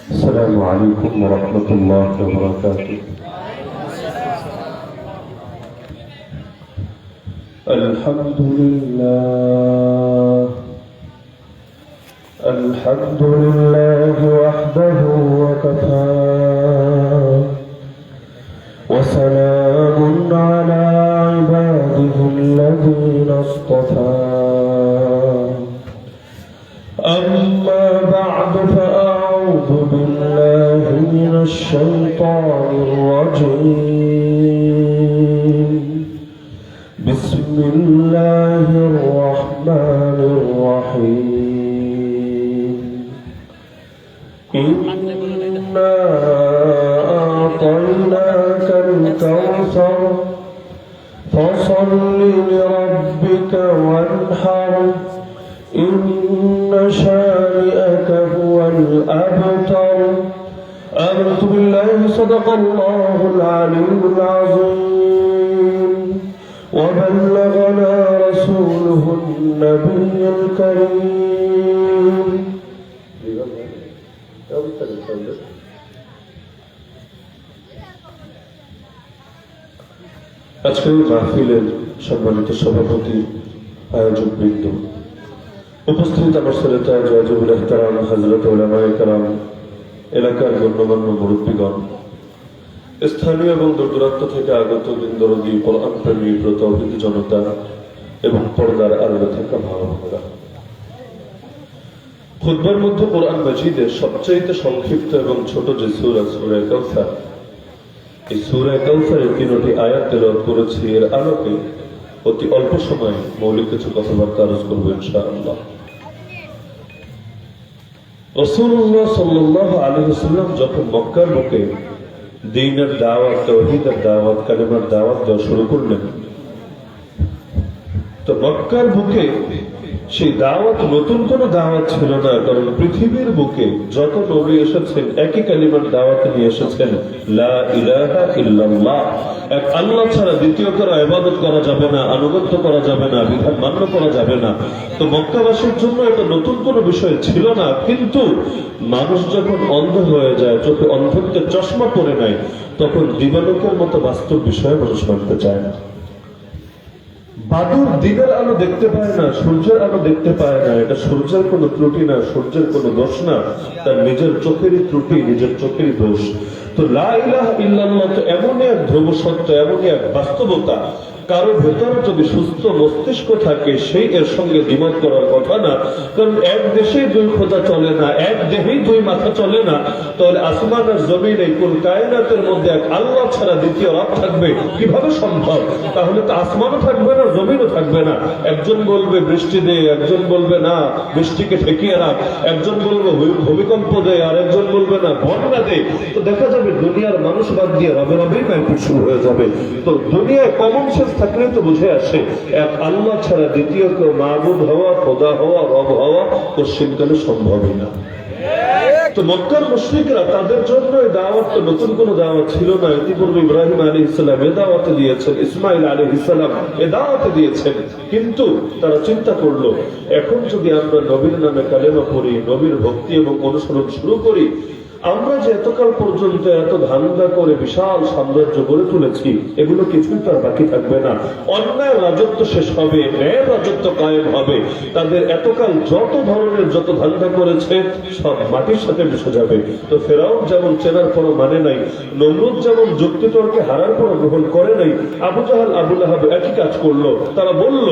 السلام عليكم ورحمة الله وبركاته. الحمد لله الحمد لله وحده وكفى وسلام على عباده الذين اصطفى. أما بعد فأعوذ بالله من الشيطان الرجيم. بسم الله الرحمن الرحيم. إنا أعطيناك الكوثر فصل لربك وانحر إن شانئك هو الأبتر. آمنت بالله صدق الله العلي العظيم وبلغنا رسوله النبي الكريم. আজকের মাহফিলের সম্মানিত সভাপতি, আয়োজক বৃন্দ, উপস্থিত আমার শ্রোতা জয়জুল ইহতারাম হযরত উলামায়ে কেরাম, এলাকার গণ্যমান্য মুরব্বীগণ, স্থানীয় এবং দূরদূরান্ত থেকে আগত দিনদরদী কোরআন প্রেমী প্রতৌহিদ জনতা এবং পর্দার আড়ালে থাকা ভাই-বোনেরা, খুতবার মধ্যে কোরআন মাজিদের সবচেয়ে সংক্ষিপ্ত এবং ছোট যে সূরা, সূরা কাউসার, এই সূরা কাউসারের ৩টি আয়াত তেলাওয়াত করেছি। এর আলোকে অতি অল্প সময়ে মৌলিক কিছু কথাবার্তা আলোচনা করব ইনশাআল্লাহ। রাসূলুল্লাহ সাল্লাল্লাহু আলাইহি ওয়াসাল্লাম যখন মক্কার বুকে দ্বীনের দাওয়াত, তাওহীদের দাওয়াত, কালেমার দাওয়াত দেওয়া শুরু করলেন, তো মক্কার বুকে সেই দাওয়াত নতুন কোন দাওয়াত ছিল না, কারণ পৃথিবীর বুকে যত নবী এসেছেন একই কালিমার দাওয়াত নিয়ে এসেছেন, লা ইলাহা ইল্লাল্লাহ, এক আল্লাহ ছাড়া দ্বিতীয় কারো ইবাদত করা যাবে না, আনুগত্য করা যাবে না, বিধান মান্য করা যাবে না। তো মক্কাবাসীর জন্য এটা নতুন কোনো বিষয় ছিল না। কিন্তু মানুষ যখন অন্ধ হয়ে যায়, চোখে অন্ধত্বের চশমা পরে নেয়, তখন দিবালোকের মতো বাস্তব বিষয়ে মানুষ মানতে চায় না। বাদুর দিনের আলো দেখতে পায় না, সূর্যের আলো দেখতে পায় না, এটা সূর্যের কোনো ত্রুটি না, সূর্যের কোনো দোষ না, তার নিজের চোখেরই ত্রুটি, নিজের চোখেরই দোষ। তো লা ইলাহা ইল্লাল্লাহ তো এমনই এক ধ্রুব সত্য, এমনই এক বাস্তবতা, কারো ভেতরে যদি সুস্থ মস্তিষ্ক থাকে সেই এর সঙ্গে দ্বিমত করার কথা না। কারণ এক দেশে দুই খোদা চলে না, এক দেহেই দুই মাথা চলে না। তাহলে আসমান আর জমিন, এই কুল কায়নাতের মধ্যে এক আল্লাহ ছাড়া দ্বিতীয় রব থাকবে কিভাবে সম্ভব? তাহলে তো আসমানও থাকবে না, জমিনও থাকবে না। একজন বলবে বৃষ্টি দে, একজন বলবে না বৃষ্টিকে ঠেকিয়ে রাখ, একজন বলবে ভূমিকম্প দে, আর একজন বলবে না বন্যা দে। তো দেখা যাবে দুনিয়ার মানুষ বাদ দিয়ে রবে রবেই মাইপিট শুরু হয়ে যাবে। তো দুনিয়ায় কমন সেন্স থাকলে তো বুঝে আসে এক আল্লাহ ছাড়া দ্বিতীয় কেউ মাবুদ হওয়া, খোদা হওয়া, রব হওয়া পশ্চিমকালে সম্ভবই না। তো মক্কার মুশরিকরা, তাদের জন্য এই দাওয়াত তো নতুন কোনো দাওয়াত ছিল না। ইতিপূর্বে ইব্রাহিম আলাইহিস সালাম এ দাওয়াতে দিয়েছেন, ইসমাইল আলাইহিস সালাম এ দাওয়াতে দিয়েছেন। কিন্তু তারা চিন্তা করলো, এখন যদি আমরা নবীর নামে কালেমা পড়ি, নবীর ভক্তি এবং অনুসরণ শুরু করি, আমরা যে এতকাল পর্যন্ত এত ধান্দা করে বিশাল সাম্রাজ্য গড়ে তুলেছি, এগুলো কিছুই তার বাকি থাকবে না। অন্যায় রাজত্ব শেষ হবে, ন্যায়ের রাজত্ব কায়েম হবে। তাদের এতকাল যত ধরনের যত ধান্দা করেছে সব মাটির সাথে মিশে যাবে। তো ফেরাউন যেমন চেনার পরও মানে নাই, নমরুদ যেমন যুক্তিতর্কে হারার পরও গ্রহণ করে নাই, আবু জাহাল, আবু লাহাব একই কাজ করলো। তারা বলল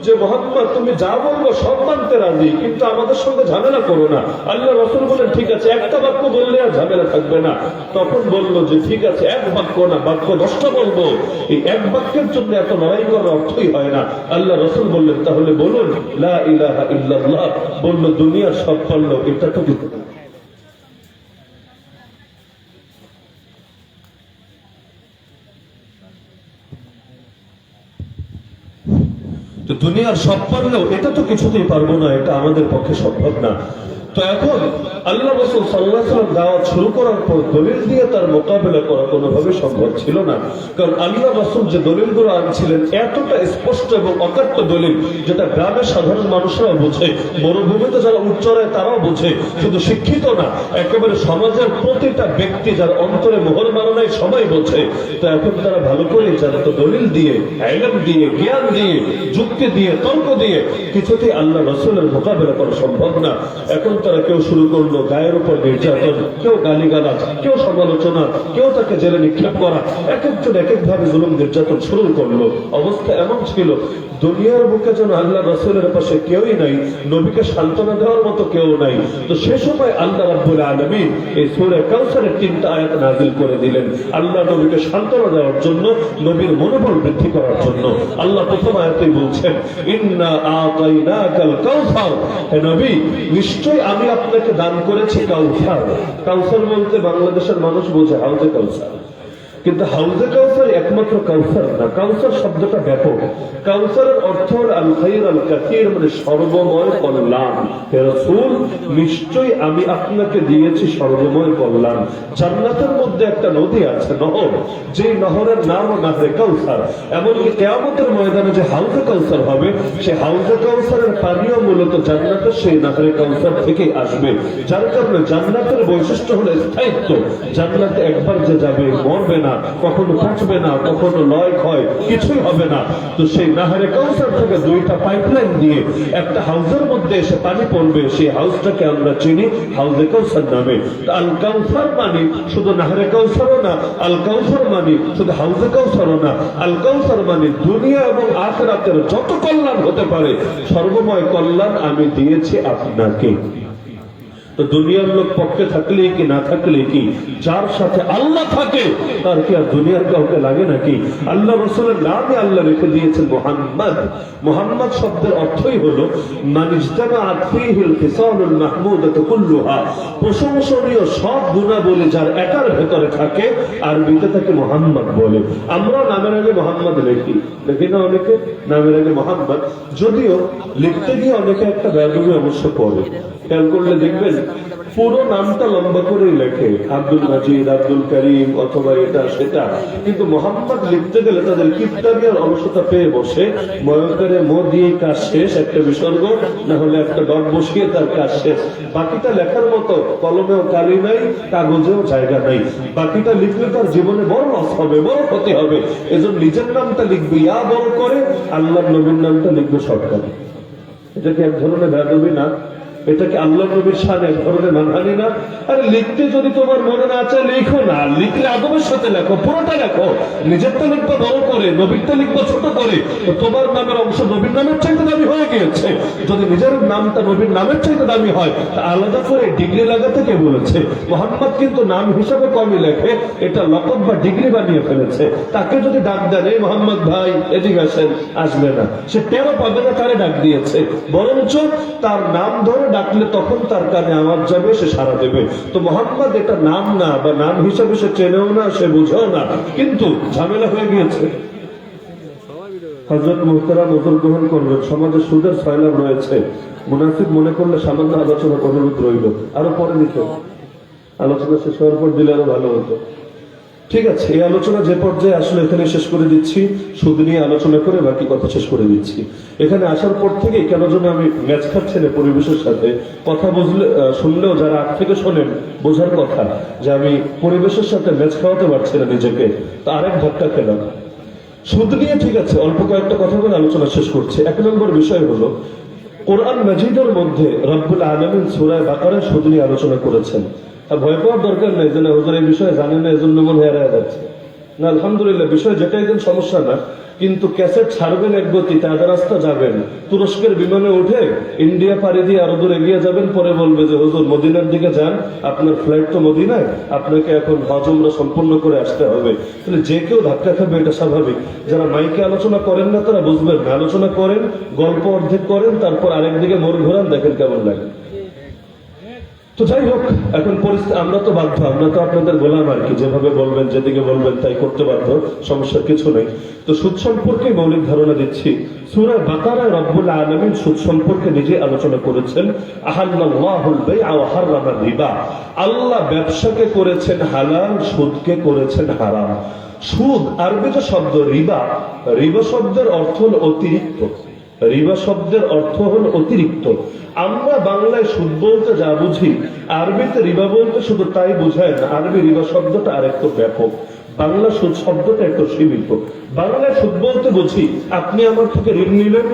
যে মুহাম্মদ তুমি যা বলবো সব মানতে রাজি, কিন্তু আমাদের সঙ্গে ঝামেলা করো না। আল্লাহ রাসূল বলেন ঠিক আছে, একটা বাক্য বললে আর ঝামেলা থাকবে না। তখন বললো যে ঠিক আছে, এক বাক্য না, বাক্য 10টা বলবো। এই এক বাক্যের জন্য এত লড়াই করার অর্থই হয় না। আল্লাহ রাসূল বললেন তাহলে বলুন লা ইলাহা ইল্লাল্লাহ। বলল দুনিয়ার সব পারল, এটা তো কিছু না। তো দুনিয়ার সব পারলেও এটা তো কিছুতেই পারবো না, এটা আমাদের পক্ষে সম্ভব না। তো এখন আল্লাহ রাসূল সাল্লাল্লাহু আলাইহি ওয়াসাল্লাম দাওয়াত শুরু করার পর দলিল দিয়ে তার মোকাবেলা করা কোনোভাবে সম্ভব ছিল না। কারণ আল্লাহ রাসূল যে দলিলগুলো আনছিলেন এতটা স্পষ্ট এবং অকাট্য দলিল, যেটা গ্রামের সাধারণ মানুষরাও বোঝে, মরুভূমিতে যারা উচ্চরায় তারাও বোঝে, শুধু শিক্ষিত না, একেবারে সমাজের প্রতিটা ব্যক্তি যারা অন্তরে মোহর মারা নাই সবাই বোঝে। তো এখন তারা ভালো করে জানতো দলিল দিয়ে, ইলম দিয়ে, জ্ঞান দিয়ে, যুক্তি দিয়ে, তর্ক দিয়ে কিছুতেই আল্লাহ রাসূলের মোকাবেলা করা সম্ভব না। এখন তারা কেউ শুরু করলো গায়ের উপর নির্যাতন, কেউ গালিগালাজ, কেউ সমালোচনা, কেউ তাকে জেলে নিক্ষেপ করা, এক একজন এক একভাবে জুলুম নির্যাতন শুরু করলো। অবস্থা এমন ছিল দুনিয়ার বুকে যেন আল্লাহ রাসূলের পাশে কেউই নাই, নবীকে সান্ত্বনা দেওয়ার মতো কেউ নাই। তো সে সময় আল্লাহ রাব্বুল আলামিন এই সূরা কাউসারের 3টা আয়াত নাযিল করে দিলেন আল্লাহ নবীকে সান্ত্বনা দেওয়ার জন্য, নবীর মনোবল বৃদ্ধি করার জন্য। আল্লাহ প্রথম আয়াতেই বলছেন ইন্না আতাইনাকাল কাউসার, হে নবী নিশ্চয়ই আমি আপনাকে দান করেছি কাউসার। কাউসার বলতে বাংলাদেশের মানুষ বোঝে হাউজে কাউসার, কিন্তু হাউজে কাউসার একমাত্র কাউসার না, কাউসার শব্দটা ব্যাপক। কাউসারের অর্থ হল আল খাইর আল কাসীর, মানে সর্বময় কল্যাণ। হে রাসূল নিশ্চয়ই আমি আপনাকে দিয়েছি সর্বময় কল্যাণ। জান্নাতের মধ্যে একটা নদী আছে, নহর, যে নহরের নাম নাহরে কাউসার। এমনকি কিয়ামতের ময়দানে যে হাউজে কাউসার হবে, সে হাউজে কাউসারের পানিও মূলত জান্নাতের সেই নাহরে কাউসার থেকেই আসবে। যার কারণে জান্নাতের বৈশিষ্ট্য হলো স্থায়িত্ব। জান্নাতে একবার যে যাবে মরবে না, কখনো কাটবে না, কখনো লয় ক্ষয় কিছুই হবে না। তো সেই নাহরে কাউসার থেকে 2টা পাইপলাইন দিয়ে একটা হাউসের মধ্যে এসে পানি পড়বে, সেই হাউসটাকে আমরা চিনি হাউজে কাউসার নামে। আল কাউসার মানে শুধু নাহরে কাউসারও না, আল কাউসার মানে শুধু হাউজে কাউসারও না, আল কাউসার মানে দুনিয়া এবং আখিরাতের যত কল্যাণ হতে পারে সর্বময় কল্যাণ আমি দিয়েছি আপনাকে। তো দুনিয়ার লোক পক্ষে থাকলে কি না থাকলে কি, যার সাথে আল্লাহ থাকে তার কি আর দুনিয়ার কাউকে লাগে নাকি? আল্লাহ রাসূলের নামে আল্লাহ রেখে দিয়েছেন মুহাম্মদ। মুহাম্মদ শব্দের অর্থই হলো মান ইজতামাআত ফীহিল খিসালুল মাহমুদাতু কুল্লুহা, প্রশংসনীয় সব গুণাবলী যার একার ভেতরে থাকে, আরবিতে তাকে মুহাম্মদ বলে। আমরা নামের আগে মুহাম্মদ লিখি, দেখি না অনেকে নামের আগে মুহাম্মদ, যদিও লিখতে গিয়ে অনেকে একটা বেয়াদবি অবশ্য পড়ে। খেয়াল করলে দেখবেন পুরো নামটা লম্বা করেই লেখে, আব্দুল মাজিদ, আব্দুল করিম অথবা এটা সেটা, কিন্তু মোহাম্মদ লিখতে গেলে তাদের কিপটামি আর অলসতা পেয়ে বসে, ময়কারে মো দিয়ে কাজ শেষ, একটা বিসর্গ না হলে একটা ডট বসিয়ে তার কাজ শেষ। বাকিটা লেখার মতো কলমেও কালি নাই, কাগজেও জায়গা নাই। বাকিটা লিখলে তার জীবনে বড় লস হবে, বড় ক্ষতি হবে। এজন্য নিজের নামটা লিখবে ইয়া বড় করে, আল্লাহর নবীর নামটা লিখবে শর্টকাটে। এটা কি এক ধরনের বেয়াদবি না? এটা কি আল্লাহ নবীর শানে এক ধরনের মানহানি না? আরে লিখতে যদি তোমার মনে না চায় লিখো না, লিখলে আদবের সাথে লেখো, পুরোটা লেখো। নিজেরটা লিখবো বড় করে, নবীরটা লিখবো ছোট করে, তো তোমার নামের অংশ নবীর নামের চাইতে দামি হয়ে গিয়েছে। যদি নিজের নামটা নবীর নামের চাইতে দামি হয়, তা আলাদা করে ডিগ্রি লাগাতে কে বলেছে? মোহাম্মদ কিন্তু নাম হিসাবে কমই লেখে, এটা লকব বা ডিগ্রি বানিয়ে ফেলেছে। তাকে যদি ডাক দেন এই মোহাম্মদ ভাই এদিকে আসেন, আসবে না, সে টেরো পাবে না তারে ডাক দিয়েছে। বরঞ্চ তার নাম ধরে ডাকলে তখন তার কানে আওয়াজ যাবে, সে সাড়া দেবে। তো মোহাম্মদ এটা নাম না, বা নাম হিসাবে সে চেনেও না, সে বুঝেও না, কিন্তু ঝামেলা হয়ে গিয়েছে। হযরত মুহতারাম ওযর গ্রহণ করবেন, সমাজে সুদের সয়লাভ রয়েছে, মুনাফিক মনে করলে সামান্য আলোচনা অনুরোধ রইল, আরো পরে দিতে আলোচনা শেষ হওয়ার পর দিলে আরো ভালো হতো। ঠিক আছে, এই আলোচনা যে পর্যায়ে আসলে এখানে শেষ করে দিচ্ছি, সুদ নিয়ে আলোচনা করে বাকি কথা শেষ করে দিচ্ছি। এখানে আসার পর থেকে কেন যেন আমি ম্যাচ খাচ্ছি না পরিবেশের সাথে। কথা বুঝলে শুনলেও যারা আগ থেকে শোনেন বোঝার কথা যে আমি পরিবেশের সাথে ম্যাচ খাওয়াতে পারছি না নিজেকে, তো আরেক ধাক্কা খেলাম। সুদ নিয়ে ঠিক আছে অল্প কয়েকটা কথা বলে আলোচনা শেষ করছি। 1 নম্বর বিষয় হলো কোরআন মাজিদের মধ্যে রব্বুল আলামিন সূরা বাকারায় সুদ নিয়ে আলোচনা করেছেন। ভয় পাওয়ার দরকার নেই যে না হুজুর এই বিষয়ে জানেন না এজন্য মন হেরায় যাচ্ছে না। আলহামদুলিল্লাহ, বিষয় যেটা একদম সমস্যা না, কিন্তু ক্যাসেট ছাড়বেন এক গতি, তাজা রাস্তা যাবেন, তুরস্কের বিমানে উঠে ইন্ডিয়া পাড়ি দিয়ে আরো দূর এগিয়ে যাবেন, পরে বলবে যে হুজুর মদিনার দিকে যান, আপনার ফ্লাইট তো মদিনায়, আপনাকে এখন হজ উমরা সম্পূর্ণ করে আসতে হবে। তাহলে যে কেউ ধাক্কা খাবে, এটা স্বাভাবিক। যারা মাইকে আলোচনা করেন না তারা বুঝবেন না, আলোচনা করেন, গল্প অর্ধেক করেন, তারপর আরেকদিকে মোড় ঘোরান, দেখেন কেমন লাগে। তো যাই হোক, এখন পরিস্থিতি, আমরা তো বাধ্য, আমরা তো আপনাদের গোলাম আর কি, যেভাবে বলবেন যেদিকে বলবেন তাই করতে বাধ্য, সমস্যার কিছু নেই। তো সুদ সম্পর্কে মৌলিক ধারণা দিচ্ছি। সূরা বাকারায় রব্বুল আলামিন সুদ সম্পর্কে নিজে আলোচনা করেছেন, আহাল্লাল্লাহুল বাই'a ওয়া হাররামা রিবা। আল্লাহ ব্যবসাকে করেছেন হালাল, সুদকে করেছেন হারাম। সুদ আরবি যে শব্দ রিবা, রিবা শব্দের অর্থ হল অতিরিক্ত। রিবা শব্দের অর্থ হল অতিরিক্ত। আমরা বাংলায় সুদ বলতে যা বুঝি, আরবিতে রিবা বলতে শুধু তাই বুঝায় না। আরবি রিবা শব্দটা আরেকটু ব্যাপক, বাংলা সুদ শব্দটা একটু সীমিত। বাংলায় সুদ বলতে বুঝি আপনি আমার থেকে ঋণ নিলেন,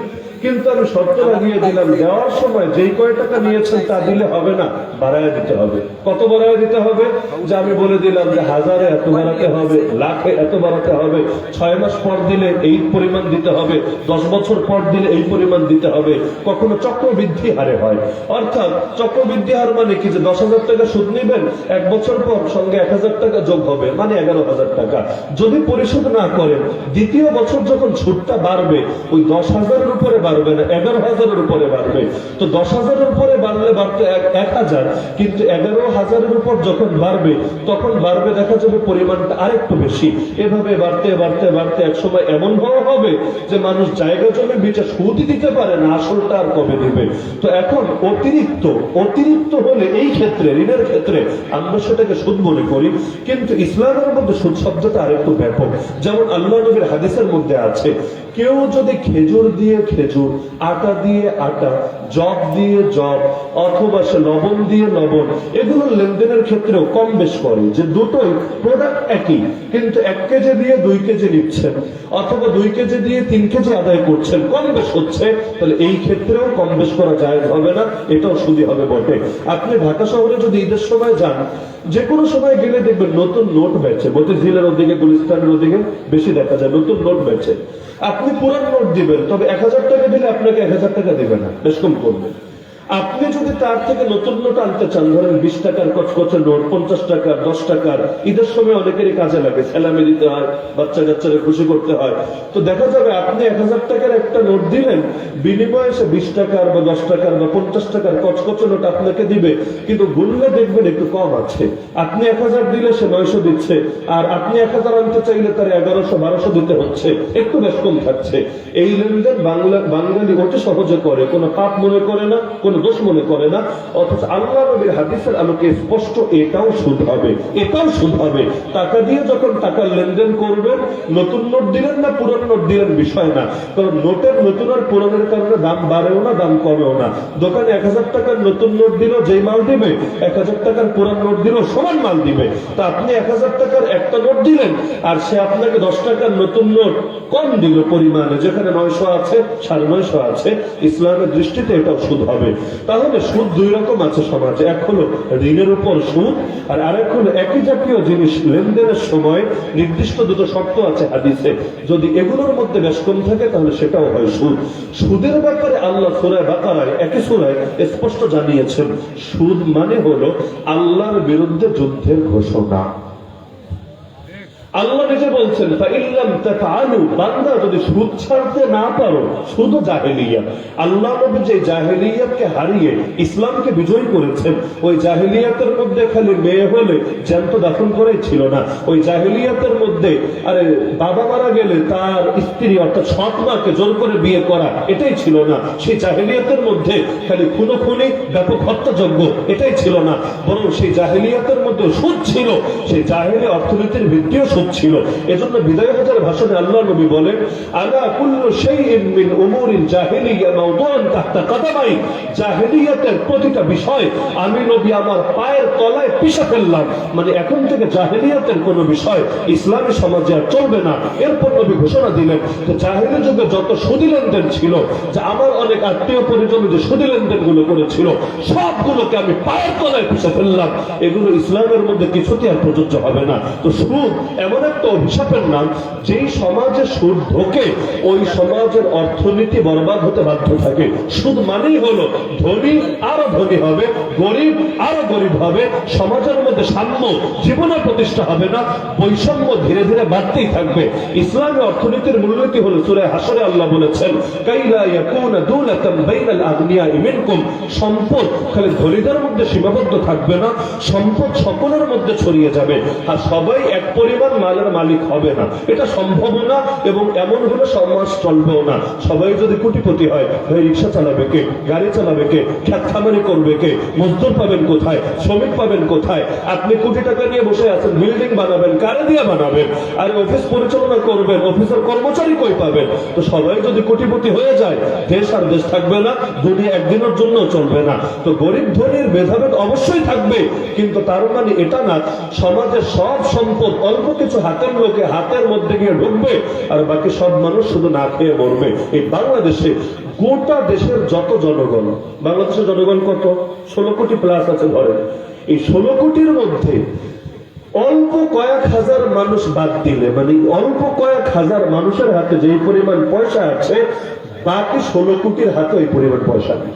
কিন্তু আমি শর্ত লাগিয়ে দিলাম দেওয়ার সময় যেই কয় টাকা নিয়েছেন তা দিলে হবে না, বাড়ায় দিতে হবে। কত বাড়ায় দিতে হবে? যে আমি বলে দিলাম যে 1000-এ এত বাড়াতে হবে, লাখে এত বাড়াতে হবে, 6 মাস পর দিলে এই পরিমাণ দিতে হবে, 10 বছর পর দিলে এই পরিমাণ দিতে হবে। কখনো চক্রবৃদ্ধি হারে হয়, অর্থাৎ চক্রবৃদ্ধি হার মানে কি, যে 10,000 টাকা সুদ নিবেন, 1 বছর পর সঙ্গে 1000 টাকা যোগ হবে, মানে 11,000 টাকা। যদি পরিশোধ না করেন, দ্বিতীয় বছর যখন সুদটা বাড়বে, ওই 10,000-এর উপরে বাড়বে না, 11,000-এর উপরে বাড়বে। তো 10,000-এর উপরে বাড়লে বাড়তে 1,000, কিন্তু 11,000-এর উপর যখন বাড়বে, তখন বাড়বে দেখা যাবে পরিমাণটা আরেকটু বেশি। এভাবে বাড়তে বাড়তে বাড়তে একসময় এমন হওয়া হবে যে মানুষ জায়গা জমি বেচে সুদই দিতে পারে না, আসলটা আর কবে দিবে। তো এখন অতিরিক্ত হলে এই ক্ষেত্রে, ঋণের ক্ষেত্রে আমরা সেটাকে সুদ মনে করি, কিন্তু ইসলামের মধ্যে সুদ শব্দটা আরেকটু ব্যাপক। যেমন আল্লাহ নবীর হাদিসের মধ্যে আছে, কেউ যদি খেজুর দিয়ে খেজুর, আটা দিয়ে আটা, জব দিয়ে জব, অথবা সে লবণ দিয়ে লবণ, এগুলো লেনদেনের ক্ষেত্রেও কম বেশ করে, যে দুটোই প্রোডাক্ট একই, কিন্তু 1 কেজি দিয়ে 2 কেজি নিচ্ছেন, অথবা 2 কেজি দিয়ে 3 কেজি আদায় করছেন, কম বেশ হচ্ছে, তাহলে এই ক্ষেত্রেও কম বেশ করা যায় হবে না, এটাও সুদই হবে বটে। আপনি ঢাকা শহরে যদি ঈদের সময় যান, যে কোনো সময় গেলে দেখবেন নতুন নোট বেচে, মতিঝিলের ওদিকে, গুলিস্তানের ওদিকে বেশি দেখা যায় নতুন নোট বেচে। আপনি পুরান নোট দিবেন, তবে 1000 টাকা দিলে আপনাকে 1000 টাকা দিবে না, বেশ কম করবে। আপনি যদি তার থেকে নতুন নোট আনতে চান, ধরেন 20 টাকার কচকচে নোট, 50 টাকার, 10 টাকার, ঈদের সময় অনেকেরই কাজে লাগে, সেলামি দিতে হয়, বাচ্চা কাচ্চারা খুশি করতে হয়। তো দেখা যাবে আপনি 1000 টাকার একটা নোট দিলেন, বিনিময়ে সে 20 টাকার বা 10 টাকার বা 50 টাকার কচকচে নোট আপনাকে দিবে, কিন্তু গুনলে দেখবেন একটু কম আছে। আপনি 1000 দিলে সে 900 দিচ্ছে, আর আপনি 1000 আনতে চাইলে তার 1100-1200 দিতে হচ্ছে, একটু বেশ কম থাকছে। এই লেনদেন বাঙালি অতি সহজে করে, কোনো পাপ মনে করে না, কোনো দোষ মনে করে না। অথচ আল্লাহ নবীর হাদিসের আলোকে স্পষ্ট এটাও সুদ হবে, এটাও সুদ হবে। টাকা দিয়ে যখন টাকার লেনদেন করবেন, নতুন নোট দিলেন না পুরান নোট দিলেন বিষয় না, কারণ নোটের নতুন আর পুরানের কারণে দাম বাড়েও না, দাম কমেও না। দোকানে 1000 টাকার নতুন নোট দিল, যেই মাল দিবে, 1000 টাকার পুরান নোট দিল, সমান মাল দিবে। তা আপনি 1000 টাকার একটা নোট দিলেন, আর সে আপনাকে 10 টাকার নতুন নোট কম দিল পরিমাণে, যেখানে 900 আছে, 950 আছে। ইসলামের দৃষ্টিতে এটাও সুদ হবে। তাহলে সুদ 2 রকম আছে সমাজে, এক হলো ঋণের উপর সুদ, আর আরেক হলো একই জাতীয় জিনিস লেনদেনের সময় নির্দিষ্ট 2টো শর্ত আছে হাদিসে, যদি এগুলোর মধ্যে বেশ কম থাকে তাহলে সেটাও হয় সুদ। সুদের ব্যাপারে আল্লাহ সূরা বাকারায়, একই সূরায় স্পষ্ট জানিয়েছেন, সুদ মানে হলো আল্লাহর বিরুদ্ধে যুদ্ধের ঘোষণা। আল্লাহ নিজে বলছেন, ফাইল্লাম তাফআলু, বান্দা যদি সুদ ছাড়তে না পারো, শুধু জাহেলিয়াত। আল্লাহ নবী যে জাহেলিয়াতকে হারিয়ে ইসলামকে বিজয় করেছেন, ওই জাহেলিয়াতের মধ্যে খালি মেয়ে হলে জ্যান্ত দাফন করাই ছিল না। ওই জাহেলিয়াতের মধ্যে আরে বাবা মারা গেলে তার স্ত্রী অর্থাৎ সৎ মাকে জোর করে বিয়ে করা, এটাই ছিল না। সেই জাহেলিয়াতের মধ্যে খালি খুনোখুনি, ব্যাপক হত্যাযজ্ঞ, এটাই ছিল না, বরং সেই জাহেলিয়াতের মধ্যে সুদ ছিল। সেই জাহেলি অর্থনীতির ভিত্তিও ছিল। এজন্য বিদায় হজের ভাষণে আল্লাহ নবী বলেন, আলা কুল্লু শাইইন মিন উমুরিল জাহিলিয়া মাওদুআন তাহতা কদামাই, জাহেলিয়াতের প্রতিটা বিষয় আমি নবী আমার পায়ের তলায় পিষে ফেললাম। মানে এখন থেকে জাহেলিয়াতের কোনো বিষয় ইসলামী সমাজে আর চলবে না। এরপর নবী ঘোষণা দিলেন যে জাহেলি যুগে যত সুদি লেনদেন ছিল, যে আমার অনেক আত্মীয় পরিজন যে সুদি লেনদেন গুলো করেছিল, সবগুলোকে আমি পায়ের তলায় পিষে ফেললাম। এগুলো ইসলামের মধ্যে কিছুতে আর প্রযোজ্য হবে না। তো সুদ এমন একটা অভিশাপ অভিশাপের নাম। যেই সমাজে সুদ ঢোকে ওই সমাজের অর্থনীতি বরবাদ হতে বাধ্য থাকে। সুদ মানেই হলো ধনী আরো ধনী হবে, গরিব আরো গরিব হবে, সমাজের মধ্যে সাম্য জীবনে প্রতিষ্ঠা হবে না, বৈষম্য ধীরে ধীরে বাড়তেই থাকবে। ইসলামী অর্থনীতির মূলনীতি হলো সূরা হাশরে আল্লাহ বলেছেন, কাইলা ইয়াকুনা দুলাতাম বাইনাল আগনিয়াই মিনকুম, সম্পদ খালি ধনীদের মধ্যে সীমাবদ্ধ থাকবে না, সম্পদ সকলের মধ্যে ছড়িয়ে যাবে, আর সবাই এক পরিমাণ মালের মালিক হবে না, এটা সম্ভব না। এবং এমন হলে সমাজ চলবেও না। সবাই যদি কোটিপতি হয়, ভাই রিক্সা চালাবে কে, গাড়ি চালাবে কে, খ্যাত খামারি করবে কে, মজদুর পাবেন কোথায়, শ্রমিক পাবেন কোথায়? আপনি কোটি টাকা নিয়ে বসে আছেন, বিল্ডিং বানাবেন, কারে দিয়ে বানাবেন? আর অফিস পরিচালনা করবেন, অফিসের কর্মচারী কই পাবেন? তো সবাই যদি কোটিপতি হয়ে যায়, দেশ আর দেশ থাকবে না, দুনিয়া একদিনের জন্য চলবে না। তো গরিব ধনীর ভেদাভেদ অবশ্যই থাকবে, কিন্তু তার মানে এটা না সমাজের সব সম্পদ অল্প কিছু হাতের লোকে হাতের মধ্যে গিয়ে ঢুকবে আর বাকি সব মানুষ শুধু না খেয়ে মরবে। এই বাংলাদেশে গোটা দেশের যত জনগণ, বাংলাদেশের জনগণ কত? 16 কোটি প্লাস আছে ধরেন। এই 16 কোটির মধ্যে অল্প কয়েক হাজার মানুষ বাদ দিলে, মানে অল্প কয়েক হাজার মানুষের হাতে যে পরিমাণ পয়সা আছে, বাকি 16 কোটির হাতে ওই পরিমাণ পয়সা নেই।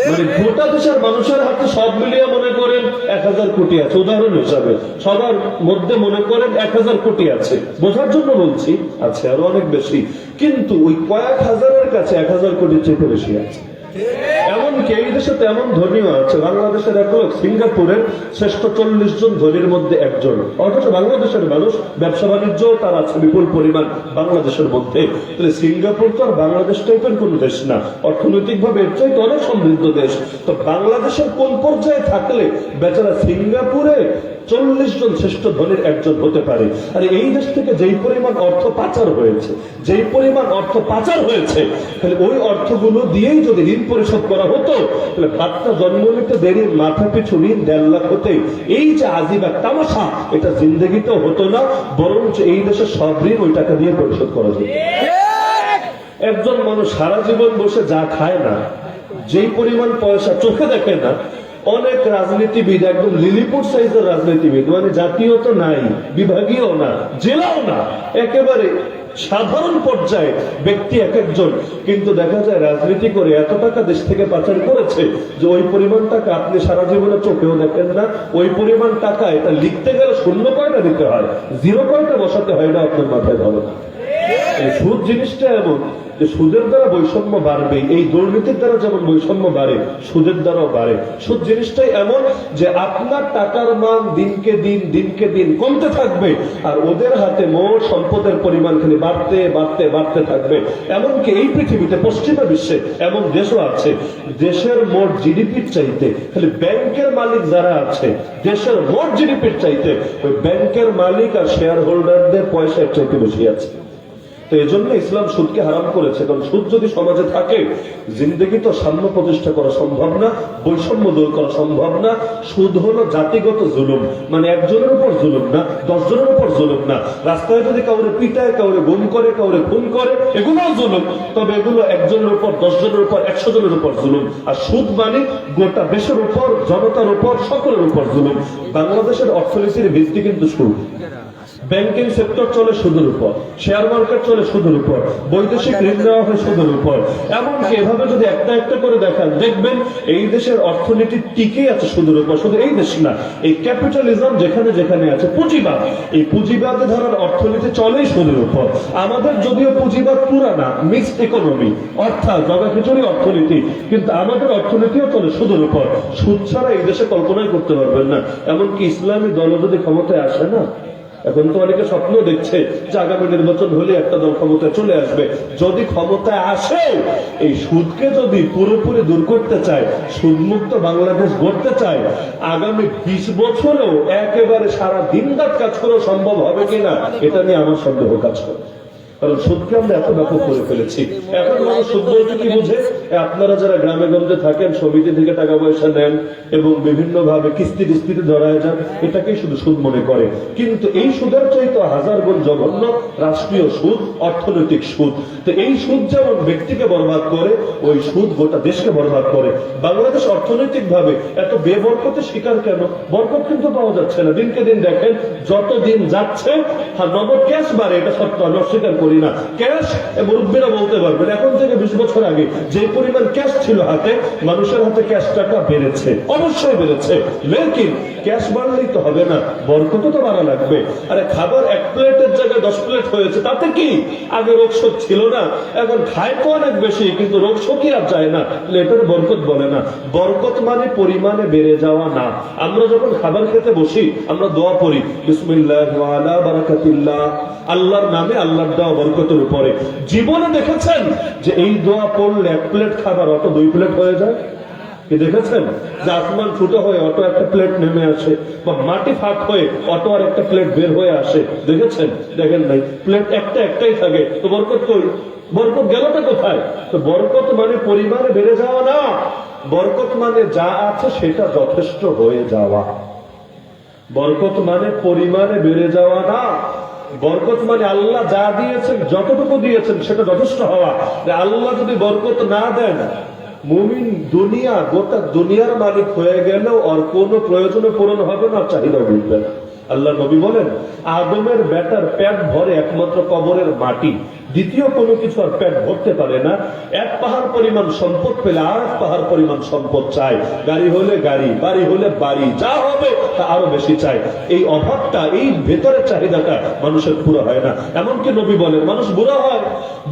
মানে গোটা দেশের মানুষের হাতে সব মিলিয়ে মনে করেন 1000 কোটি আছে, উদাহরণ হিসাবে সবার মধ্যে মনে করেন 1000 কোটি আছে, বোঝার জন্য বলছি, আছে আরো অনেক বেশি, কিন্তু ওই কয়েক হাজারের কাছে 1000 কোটির চেয়ে বেশি আছে। এমনকি এই দেশে তেমন ধনীও আছে। বাংলাদেশের এক লোক সিঙ্গাপুরের শ্রেষ্ঠ 40 জন ধনীর মধ্যে একজন, অথচ বাংলাদেশের মানুষ ব্যবসা বাণিজ্য তার আছে বিপুল পরিমাণ বাংলাদেশের মধ্যে। তাহলে সিঙ্গাপুর তো আর বাংলাদেশ টাইপের কোন দেশ না, অর্থনৈতিক ভাবে এর চাইতে অনেক সমৃদ্ধ দেশ। তো বাংলাদেশের কোন পর্যায়ে থাকলে বেচারা সিঙ্গাপুরে 40 জন শ্রেষ্ঠ ধনীর একজন হতে পারে? আর এই দেশ থেকে যেই পরিমাণ অর্থ পাচার হয়েছে, যেই পরিমাণ অর্থ পাচার হয়েছে, তাহলে ওই অর্থগুলো দিয়েই যদি ঋণ পরিশোধ করা হতো, তাহলে বাচ্চা জন্ম নিতে দেরির মাথা পিছু ঋণ 1.5 লাখ হতে এই যে আজিবা তামাশা, এটা জিন্দগিতেও হতো না, বরঞ্চ এই দেশের সব ঋণ ওই টাকা দিয়ে পরিশোধ করা যেত। একজন মানুষ সারা জীবন বসে যা খায় না, যেই পরিমাণ পয়সা চোখে দেখে না, অনেক রাজনীতিবিদ একদম লিলিপুট সাইজের রাজনীতিবিদ, মানে জাতীয় তো নাই, বিভাগীয় না, জেলাও না, একেবারে সাধারণ পর্যায়ে ব্যক্তি এক একজন, কিন্তু দেখা যায় রাজনীতি করে এত টাকা দেশ থেকে পাচার করেছে যে ওই পরিমাণ টাকা আপনি সারা জীবনে চোখেও দেখেন না। ওই পরিমাণ টাকা এটা লিখতে গেলে 0 কয়টা দিতে হয়, 0 কয়টা বসাতে হয়, না আপনার মাথায় ধরে না। এই সুদ জিনিসটা এমন যে সুদের দ্বারা বৈষম্য বাড়বে, এই দুর্নীতির দ্বারা যেমন বৈষম্য বাড়ে, সুদের দ্বারাও বাড়ে। সুদ জিনিসটাই এমন যে আপনার টাকার মান দিনকে দিন কমতে থাকবে, আর ওদের হাতে মোট সম্পদের পরিমাণ খালি বাড়তে বাড়তে বাড়তে থাকবে। এমনকি এই পৃথিবীতে পশ্চিমা বিশ্বে এমন দেশও আছে, দেশের মোট জিডিপির চাইতে খালি ব্যাংকের মালিক যারা আছে, দেশের মোট জিডিপির চাইতে ওই ব্যাংকের মালিক আর শেয়ার হোল্ডারদের পয়সার চাইতে বেশি আছে। তো এই জন্য ইসলাম সুদকে হারাম করেছে, কারণ সুদ যদি সমাজে থাকে, জিন্দগি তো সাম্য প্রতিষ্ঠা করা সম্ভব না, বৈষম্য দূর করা সম্ভব না। সুদ হলো জাতিগত জুলুম, মানে একজনের উপর জুলুম না, 10 জনের উপর জুলুম না। রাস্তায় যদি কাউরে পিটায়, কাউরে গুম করে, কাউরে খুন করে, এগুলোও জুলুম, তবে এগুলো একজনের উপর, 10 জনের উপর, 100 জনের উপর জুলুম। আর সুদ মানে গোটা দেশের উপর, জনতার উপর, সকলের উপর জুলুম। বাংলাদেশের অর্থনীতির ভিত্তি কিন্তু সুদ। ব্যাংকিং সেক্টর চলে সুদের উপর, শেয়ার মার্কেট চলে সুদের উপর, বৈদেশিক ঋণ দেওয়া হয় সুদের উপর। এমনকি এভাবে যদি একটা একটা করে দেখান, দেখবেন এই দেশের অর্থনীতি টিকে আছে সুদের উপর। শুধু এই দেশ না, এই ক্যাপিটালিজম যেখানে যেখানে আছে, পুঁজিবাদ, এই পুঁজিবাদে ধরার অর্থনীতি চলেই সুদের উপর। আমাদের যদিও পুঁজিবাদ পুরানা, মিক্সড ইকোনমি, অর্থাৎ জগাখিচুড়ি অর্থনীতি, কিন্তু আমাদের অর্থনীতিও চলে সুদের উপর। সুদ ছাড়া এই দেশে কল্পনাই করতে পারবেন না। এমনকি ইসলামী দল যদি ক্ষমতায় আসে না, এখন তো অনেকে স্বপ্ন দেখছে যে আগামী নির্বাচন হলে একটা দল ক্ষমতায় চলে আসবে। যদি ক্ষমতায় আসে, এই সুদকে যদি পুরোপুরি দূর করতে চায়, সুদমুক্ত বাংলাদেশ গড়তে চায়, আগামী 20 বছরেও একেবারে সারা দিন রাত কাজ করা সম্ভব হবে কিনা, এটা নিয়ে আমার সন্দেহ কাজ করে। কারণ সুদকে আমরা এত ব্যাপক করে ফেলেছি। এখন মানুষ সুদ বলতে কি বুঝে? আপনারা যারা গ্রামে গঞ্জে থাকেন, সমিতি থেকে টাকা পয়সা নেন এবং বিভিন্ন ভাবে কিস্তি টিস্তিতে ধরায় যান, এটাকেই শুধু সুদ মনে করে। কিন্তু এই সুদের চাইতে হাজার গুণ জঘন্য রাষ্ট্রীয় সুদ, অর্থনৈতিক সুদ। তো এই সুদ যেমন ব্যক্তিকে বরবাদ করে, ওই সুদ গোটা দেশকে বরবাদ করে। বাংলাদেশ অর্থনৈতিক ভাবে এত বেবরকতের শিকার কেন? বরকত কিন্তু পাওয়া যাচ্ছে না। দিনকে দিন দেখেন, যত দিন যাচ্ছে নগদ ক্যাশ বাড়ে, এটা সত্য, আমি অস্বীকার করি না। ক্যাশ মুরব্বীরা বলতে পারবেন, এখন থেকে 20 বছর আগে যে পরিমাণ ক্যাশ ছিল হাতে, মানুষের হাতে ক্যাশ টাকা বেড়েছে, অবশ্যই বেড়েছে। লেকিন ক্যাশ বাড়লেই তো হবে না, বরকত তো বাড়া লাগবে। আরে খাবার 1 প্লেটের জায়গায় 10 প্লেট হয়েছে, তাতে কি? আগে রোগ শোক ছিল না, এখন খায় তো অনেক বেশি, কিন্তু রোগ শোকই আর যায় না, এটার বরকত বলে না। বরকত মানে পরিমাণে বেড়ে যাওয়া না। আমরা যখন খাবার খেতে বসি, আমরা দোয়া পড়ি, বিসমিল্লাহ ওয়া আলা বারাকাতিল্লাহ, আল্লাহর নামে, আল্লাহর দেওয়া বরকতের উপরে। জীবনে দেখেছেন যে এই দোয়া পড়লে 1 প্লেট খাবার অটো 2 প্লেট হয়ে যায়? কি দেখেছেন যে আসমান ফুটো হয়ে অটো 1 প্লেট নেমে আসে, বা মাটি ফাঁক হয়ে অটো আর 1 প্লেট বের হয়ে আসে? দেখেছেন? দেখেন নাই। প্লেট একটাই থাকে, তো বরকত কই? বরকত গেলটা কোথায়? তো বরকত মানে পরিমাণে বেড়ে যাওয়া না, বরকত মানে যা আছে সেটা যথেষ্ট হয়ে যাওয়া। বরকত মানে পরিমাণে বেড়ে যাওয়া না, বরকত মানে আল্লাহ যা দিয়েছেন, যতটুকু দিয়েছেন সেটা যথেষ্ট হওয়া। আল্লাহ যদি বরকত না দেন, মুমিন দুনিয়া, গোটা দুনিয়ার মালিক হয়ে গেলেও আর কোনো প্রয়োজনে পূরণ হবে না, চাহিদা মিলবে না। আল্লাহ নবী বলেন, আদমের বেটার পেট ভরে একমাত্র কবরের মাটি, দ্বিতীয় কোনো কিছু আর পেট ভরতে পারে না। 1 পাহাড় পরিমাণ সম্পদ পেলে আর 1 পাহাড় পরিমাণ সম্পদ চায়, গাড়ি হলে গাড়ি, বাড়ি হলে বাড়ি, যা হবে তা আরো বেশি চায়। এই অভাবটা, এই ভেতরের চাহিদাটা মানুষের পুরো হয় না। এমনকি নবী বলেন, মানুষ বুড়া হয়,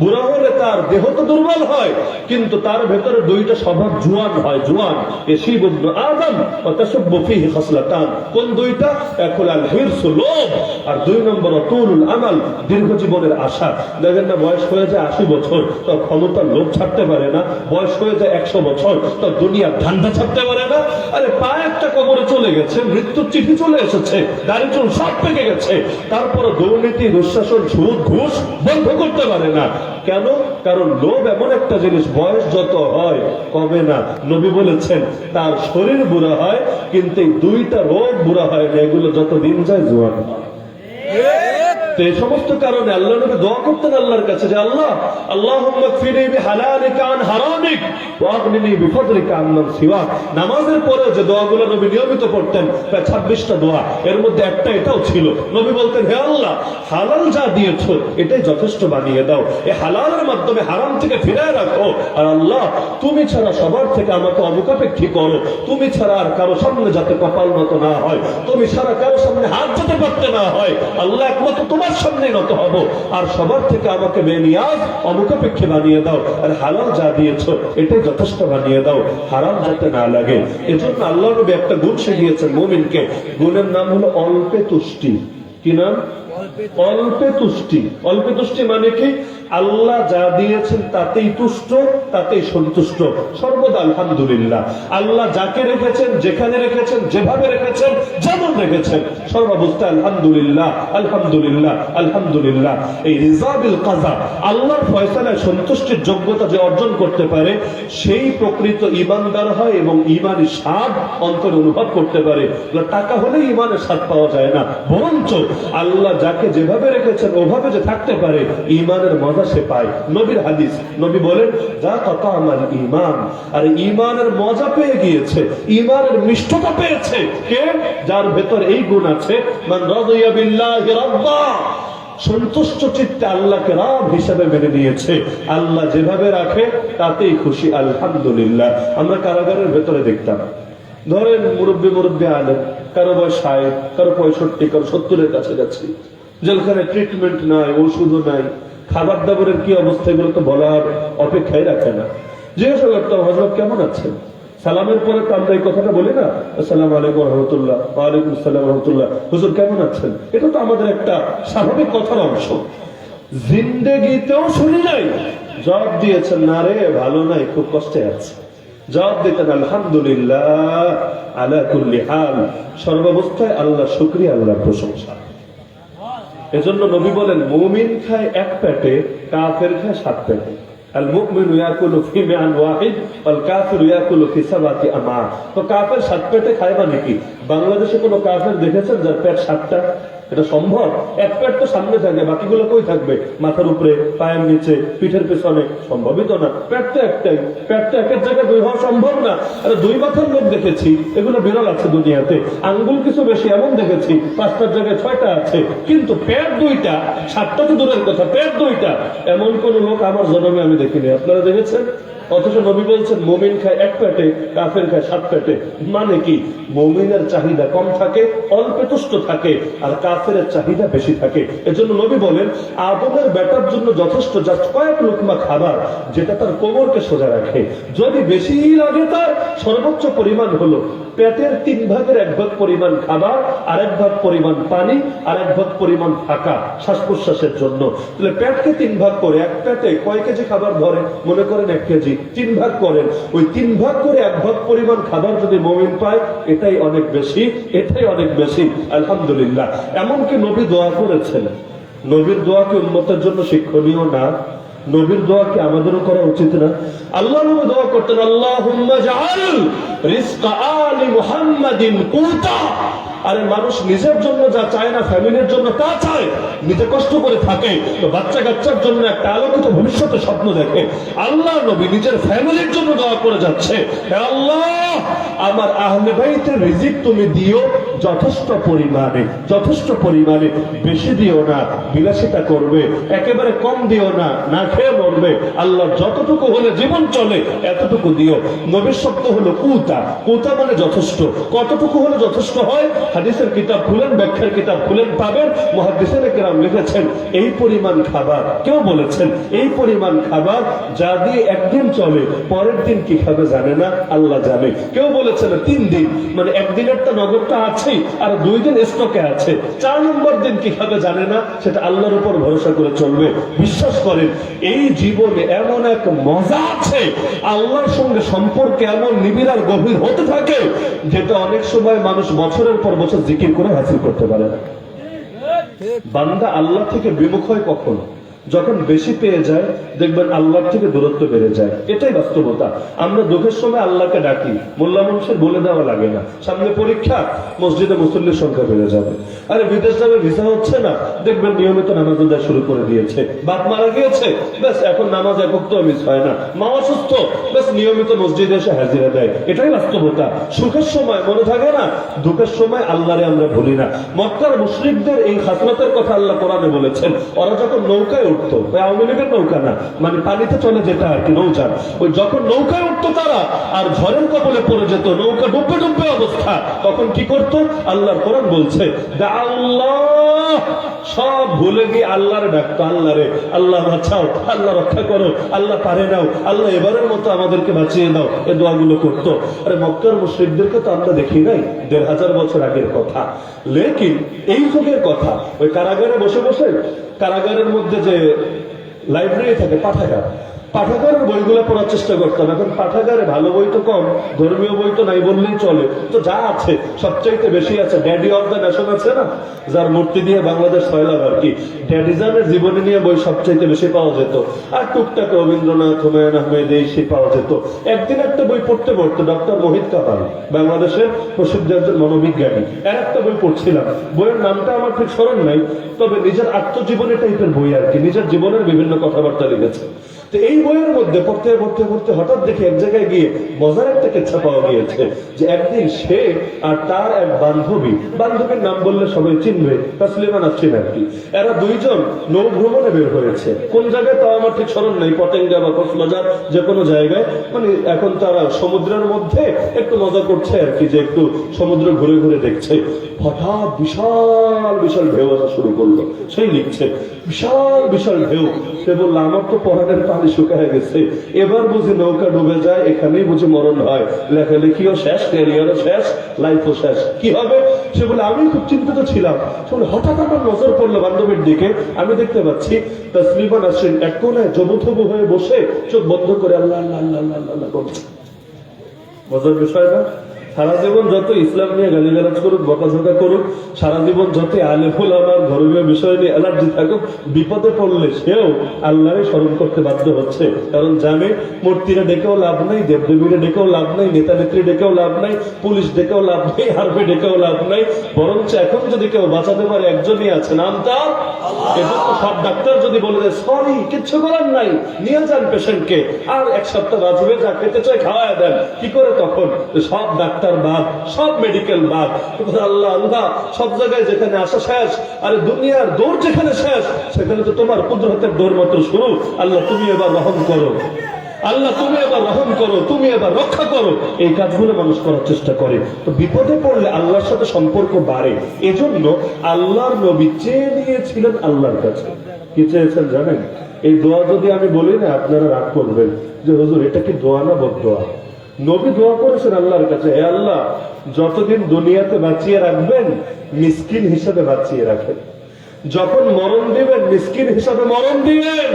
বুড়া হলে তার দেহ তো দুর্বল হয়, কিন্তু তার ভেতরে 2টা স্বভাব জোয়ান হয়, জোয়ান। ইয়াশিবু ইবনু আদম ওয়া তাশাব্বু ফীহি খাসলাতান। কোন 2টা? এক হলো আল হিরসু, লোভ, আর 2 নম্বর তুলুল আমাল, দীর্ঘ জীবনের আশা। দেখেন না, বয়স হয়ে যায় 80 বছর, তো ক্ষমতার লোভ ছাড়তে পারে না। বয়স হয়ে যায় 100 বছর, তো দুনিয়ার ধান্দা ছাড়তে পারে না। আরে পা একটা কবরে চলে গেছে, মৃত্যুর চিঠি চলে এসেছে, দাড়ি চুল সব পেকে গেছে, তারপরে দুর্নীতি, দুঃশাসন, সুদ, ঘুষ বন্ধ করতে পারে না। কেন? কারণ লোভ এমন একটা জিনিস, বয়স যত হয় কমে না। নবী বলেছেন তার শরীর বুড়া হয়, কিন্তু এই 2টা রোগ বুড়া হয় না, এগুলো যত দিন যায় জোয়ান হয়। তো এই সমস্ত কারণে আল্লাহ নবী দোয়া করতেন আল্লাহর কাছে যে আল্লাহ, আল্লাহুম্মা কফিনি বিহালালিকা আন হারামিক ওয়া আগনিনি বিফদলিকা আম্মান সিওয়াক। নামাজের পরে যে দোয়াগুলো নবী নিয়মিত পড়তেন, প্রায় 26টা দোয়া, এর মধ্যে একটা এটাও ছিল। নবী বলতেন, হে আল্লাহ, হালাল যা দিয়েছো এটাই যথেষ্ট বানিয়ে দাও, এই হালালের মাধ্যমে হারাম থেকে ফিরায় রাখো। আর আল্লাহ, তুমি ছাড়া সবার থেকে আমাকে অমুখাপেক্ষী করো, তুমি ছাড়া আর কারো সামনে যাতে কপাল নত না হয়, তুমি ছাড়া কারো সামনে হাত যেতে পারতে না হয়। আল্লাহ, একমাত্র তোমার সামনে নত হব, আর সবার থেকে আমাকে বেনিয়াজ, অমুখাপেক্ষী বানিয়ে দাও। আর হালাল যা দিয়েছো এটাই যথেষ্ট বানিয়ে দাও, হারাম যাতে না লাগে। এজন্য আল্লাহ নবী একটা গুণ শিখিয়েছেন মুমিনকে, গুণের নাম হলো অল্পে তুষ্টি। কি নাম? অল্পে তুষ্টি। অল্পে তুষ্টি মানে কি? আল্লাহ যা দিয়েছেন তাতেই তুষ্ট, তাতেই সন্তুষ্ট, সর্বদা আলহামদুলিল্লাহ। আল্লাহ যাকে রেখেছেন, যেখানে রেখেছেন, যেভাবে রেখেছেন, যেমন রেখেছেন, সর্বাবস্থায় আলহামদুলিল্লাহ, আলহামদুলিল্লাহ, আলহামদুলিল্লাহ। এই রিজা বিল কাযা, আল্লাহর ফয়সালায় সন্তুষ্টির যোগ্যতা যে অর্জন করতে পারে, সেই প্রকৃত ঈমানদার হয় এবং ঈমানি স্বাদ অন্তরে অনুভব করতে পারে। টাকা হলে ঈমানের স্বাদ পাওয়া যায় না, বরঞ্চ আল্লাহ যাকে যেভাবে রেখেছেন ওভাবে যে থাকতে পারে, ঈমানের মজা সে পায়। নবীর হাদিস, নবী বলেন, যা কত আমার ঈমান, আর ঈমানের মজা পেয়ে গিয়েছে, ঈমানের মিষ্টতা পেয়েছে কে? যার ভেতর এই গুণ আছে, মান রাদিয়া বিল্লাহি রাব্বা, সন্তুষ্ট চিত্তে আল্লাহকে রব হিসাবে মেনে নিয়েছে, আল্লাহ যেভাবে রাখে তাতেই খুশি, আলহামদুলিল্লাহ। আমরা কারাগারের ভেতরে দেখতাম, ধরেন মুরব্বী আলেম, কারো বয়স 60, কারো 65, কারো 70-এর কাছাকাছি, যেখানে ট্রিটমেন্ট নাই, ওষুধও নাই, খাবার দাবারের কি অবস্থা, এগুলো তো বলার অপেক্ষায় রাখে না। জিজ্ঞাসা করতাম, হযরত কেমন আছেন? সালামের পরে তো আমরা এই কথাটা বলি না, আসসালামু আলাইকুম রাহমাতুল্লাহ, ওয়া আলাইকুম আসসালাম রাহমাতুল্লাহ, হুজুর কেমন আছেন? এটা তো আমাদের একটা স্বাভাবিক কথার অংশ। জিন্দেগিতেও শুনি নাই জবাব দিয়েছেন, না রে ভালো নাই, খুব কষ্টে আছে। জবাব দিতেন আলহামদুলিল্লাহ আলা কুল্লি হাল, সর্বাবস্থায় আল্লাহ শুকরিয়া, আল্লাহর প্রশংসা। এজন্য নবী বলেন মুমিন খায় এক পেটে, কাফের খায় 7 পেটে। আল মুমিনু ইয়াকুলু ফি মিআন ওয়াহিদ ওয়াল কাফিরু ইয়াকুলু ফি সাবাতি আমা। তো কাফের 7 পেটে খায় মানে কি? বাংলাদেশে কোনো কাফের দেখেছেন যার পেট 7টা? এটা সম্ভব? এক পেট তো সামনে থাকে, বাকিগুলো কই থাকবে? মাথার উপরে, পায়ের নিচে, পিঠের পেছনে? সম্ভবই তো না। পেট তো একটাই, পেট তো একের জায়গায় 2 হওয়া সম্ভব না। আরে 2 মাথার লোক দেখেছি, এগুলো বিরল আছে দুনিয়াতে। আঙ্গুল কিছু বেশি এমন দেখেছি, 5টার জায়গায় 6টা আছে, কিন্তু পেট 2টা, 7টা তো দূরের কথা, পেট 2টা এমন কোন লোক আমার জন্মে আমি দেখিনি। আপনারা দেখেছেন? অথচ নবী বলছেন মুমিন খায় এক পেটে, কাফের খায় 7 পেটে। মানে কি? মুমিনের চাহিদা কম থাকে, অল্পে তুষ্ট থাকে, আর কাফের চাহিদা বেশি থাকে। এজন্য নবী বলেন আদমের বেটার জন্য যথেষ্ট জাস্ট কয়েক লুকমা খাবার, যেটা তার কোমরকে সোজা রাখে। যদি বেশি লাগে তার সর্বোচ্চ পরিমাণ হলো পেটের 3 ভাগের 1 ভাগ পরিমাণ খাবার, আর 1 ভাগ পরিমাণ পানি, আর 1 ভাগ পরিমাণ ফাঁকা শ্বাস প্রশ্বাসের জন্য। তাহলে পেটকে 3 ভাগ করে, এক পেটে কয় কেজি খাবার ধরে? মনে করেন 1 কেজি, 3 ভাগ করেন। ওই 3 ভাগ করে 1 ভাগ পরিমাণ খাবার যদি মুমিন পায়, এটাই অনেক বেশি, এটাই অনেক বেশি। আলহামদুলিল্লাহ। এমনকি নবী দোয়া করেছেন। নবীর দোয়া কি উম্মতের জন্য শিক্ষণীয় না? নবীর দোয়া কি আমাদেরও করা উচিত না? আল্লাহ নবী দোয়া করতেন আল্লাহুম্মা জাআল রিজকা আলি মুহাম্মাদিন কুতা। আরে মানুষ নিজের জন্য যা চায় না, ফ্যামিলির জন্য তা চায়, নিজে কষ্ট করে থাকে, তো বাচ্চা কাচ্চার জন্য একটা আলোকিত ভবিষ্যতের স্বপ্ন দেখে। আল্লাহ নবী নিজের ফ্যামিলির জন্য দোয়া করে যাচ্ছে, হে আল্লাহ আমার আহলে বাইতের রিজিক তুমি দিও যথেষ্ট পরিমাণে, যথেষ্ট পরিমাণে, বেশি দিও না বিলাসিতা করবে, একেবারে কম দিও না, না খেয়ে মরবে। আল্লাহ যতটুকু হলে জীবন চলে এতটুকু দিও। নবীর শব্দ হলো কুতা। কুতা মানে যথেষ্ট। কতটুকু হলে যথেষ্ট হয়? হাদিসের কিতাব খুলেন, ব্যাখ্যার কিতাব খুলেন, পাবেন মুহাদ্দিসিনে কেরাম লিখেছেন এই পরিমাণ খাবার। কেউ বলেছেন এই পরিমাণ খাবার যা দিয়ে একদিন চলে, পরের দিন কি খাবে জানে না, আল্লাহ জানে। কেউ বলেছেন 3 দিন, মানে একদিনের তো নগদটা আছে, আর 2 দিন স্টকে আছে, 4 নম্বর দিন কি খাবে জানে না, সেটা আল্লাহর উপর ভরসা করে চলবে। বিশ্বাস করেন এই জীবনে এমন এক মজা আছে, আল্লাহর সঙ্গে সম্পর্ক এমন নিবিড় আর গভীর হতে থাকে, যেটা অনেক সময় মানুষ বছরের পর বছর জিকির করে হাসিল করতে পারে না। বান্দা আল্লাহ থেকে বিমুখ হয় কখন? যখন বেশি পেয়ে যায়, দেখবেন আল্লাহ থেকে দূরত্ব বেড়ে যায়। এটাই বাস্তবতা। আমরা দুঃখের সময় আল্লাহকে ডাকি, মোল্লা মানুষের বলে দেওয়া লাগে না। সামনে পরীক্ষা, মসজিদে মুসল্লির সংখ্যা বেড়ে যাবে। আরে বিদেশ যাবে, ভিসা হচ্ছে না, দেখবেন নিয়মিত নামাজ আদায় শুরু করে দিয়েছে। বাপ মারা গিয়েছে, ব্যাস এখন নামাজ একক তো মিস হয় না। মা অসুস্থ, ব্যাস নিয়মিত মসজিদে এসে হাজিরা দেয়। এটাই বাস্তবতা। সুখের সময় মনে থাকে না, দুঃখের সময় আল্লাহরে আমরা ভুলি না। মক্কার মুশরিকদের এই খাসলাতের কথা আল্লাহ কোরআনে বলেছেন। ওরা যখন নৌকায় উঠতো, আওয়ামী লীগের নৌকা না, মানে পানিতে চলে যেটা আর কি, নৌকা, ওই যখন নৌকায় উঠতো তারা আর ঝড়ের কবলে পড়ে যেত, নৌকা ডুবে ডুবে অবস্থা, তখন কি করতো? আল্লাহর কোরআন বলছে আল্লাহ সব ভুলে গিয়ে আল্লাহরে ডাকতো, আল্লাহরে, আল্লাহ বাঁচাও, আল্লাহ রক্ষা করো, আল্লাহ পারে নাও, আল্লাহ এবারের মতো আমাদেরকে বাঁচিয়ে দাও, এই দোয়াগুলো করতো। আরে মক্কার মুশরিকদেরকে তো আমরা দেখি নাই, 1500 বছর আগের কথা। লেকিন এই যুগের কথা, ওই কারাগারে বসে বসে, কারাগারের মধ্যে যে লাইব্রেরি থাকে, পাঠাগার, পাঠাগারের বইগুলো পড়ার চেষ্টা করতাম। এখন পাঠাগারে ভালো বই তো কম, ধর্মীয় বই তো নাই বললেই চলে। তো যা আছে সবচাইতে বেশি আছে ড্যাডি অফ দ্য নেশন আছে না, যার মূর্তি দিয়ে বাংলাদেশ সয়লাভ আর কি, ড্যাডিজানের জীবনী নিয়ে বই সবচাইতে বেশি পাওয়া যেত। আর টুকটাক রবীন্দ্রনাথ, হুমায়ুন আহমেদ এই সে পাওয়া যেত। একদিন একটা বই পড়তে পড়তে ডক্টর মোহিত কাপাল, বাংলাদেশের প্রসিদ্ধ একজন মনোবিজ্ঞানী, এর একটা বই পড়ছিলাম। বইয়ের নামটা আমার ঠিক স্মরণ নাই, তবে নিজের আত্মজীবনী টাইপের বই আর কি, নিজের জীবনের বিভিন্ন কথাবার্তা লিখেছে। তো এই বইয়ের মধ্যে পড়তে পড়তে পড়তে হঠাৎ দেখে এক জায়গায় গিয়ে মজার একটা কেচ্ছা পাওয়া গিয়েছে, যে একদিন সে আর তার এক বান্ধবী, বান্ধবীর নাম বললে সবাই চিনবে, তাসলিমা নাসরিন আর কি, এরা 2 জন নৌ ভ্রমণে বের হয়েছে। কোন জায়গায় তাও আমার ঠিক স্মরণ নেই, পতেঙ্গা বা কক্সবাজার যে কোনো জায়গায়, মানে এখন তারা সমুদ্রের মধ্যে একটু মজা করছে আর কি, যে একটু সমুদ্র ঘুরে ঘুরে দেখছে। হঠাৎ বিশাল বিশাল ঢেউ আসা শুরু করলো। সেই লিখছে বিশাল বিশাল ঢেউ। সে বললো আমার তো পরানের পানি শুকায় গেছে, এবার বুঝি নৌকা ডুবে যায়, এখানেই বুঝি মরণ হয়, লেখালেখিও শেষ, ক্যারিয়ারও শেষ, লাইফও শেষ, কি হবে? সে বলে আমি খুব চিন্তিত ছিলাম। হঠাৎ আমার নজর পড়লো বান্ধবীর দিকে, আমি দেখতে পাচ্ছি তাসলিমা নাসরিন এক কোনায় জবুথবু হয়ে বসে চোখ বন্ধ করে আল্লাহ আল্লাহ আল্লাহ আল্লাহ আল্লাহ করছে। মজার বিষয় না? সারা জীবন যত ইসলাম নিয়ে গালিগালাজ করুক, বকাঝকা করুক, সারা জীবন যত আলেফুল আমার ধর্মীয় বিষয় নিয়ে অ্যালার্জি থাকুক, বিপদে পড়লে সেও আল্লাহরে স্মরণ করতে বাধ্য হচ্ছে। কারণ জানে মূর্তিরা ডেকেও লাভ নাই, দেবদেবীরা ডেকেও লাভ নাই, নেতা নেত্রী ডেকেও লাভ নাই, পুলিশ ডেকেও লাভ নেই, আর্মি ডেকেও লাভ নাই। বরঞ্চ এখন যদি কেউ বাঁচাতে পারে একজনই আছে, নাম তার এজন্য সব ডাক্তার যদি বলে দেয় সরি কিচ্ছু করার নাই, নিয়ে যান পেশেন্টকে, আর এক সপ্তাহ বাঁচবে, যা খেতে চায় খাওয়ায় দেন, কি করে তখন? সব ডাক্তার বাদ, সব মেডিকেল বাদ। আল্লাহ আল্লাহ সব জায়গায় যেখানে আসা শেষ, আরে দুনিয়ার দৌড় যেখানে শেষ, সেখানে তো তোমার কুদরতের দৌড় মাত্র শুরু। আল্লাহ তুমি এবার রহম করো, আল্লাহ তুমি এবার রহম করো, তুমি এবার রক্ষা করো। এই কাজগুলো মানুষ করার চেষ্টা করে। তো বিপদে পড়লে আল্লাহর সাথে সম্পর্ক বাড়ে। এজন্য আল্লাহর নবী চেয়ে নিয়েছিলেন আল্লাহর কাছে। কি চেয়েছেন জানেন? এই দোয়া যদি আমি বলি না, আপনারা রাগ করবেন যে হুজুর এটা কি দোয়া না বদদোয়া। নবী দোয়া করেছেন আল্লাহর কাছে, হে আল্লাহ যতদিন দুনিয়াতে বাঁচিয়ে রাখবেন মিসকিন হিসেবে বাঁচিয়ে রাখেন, যখন মরণ দিবেন মিসকিন হিসাবে মরণ দিবেন,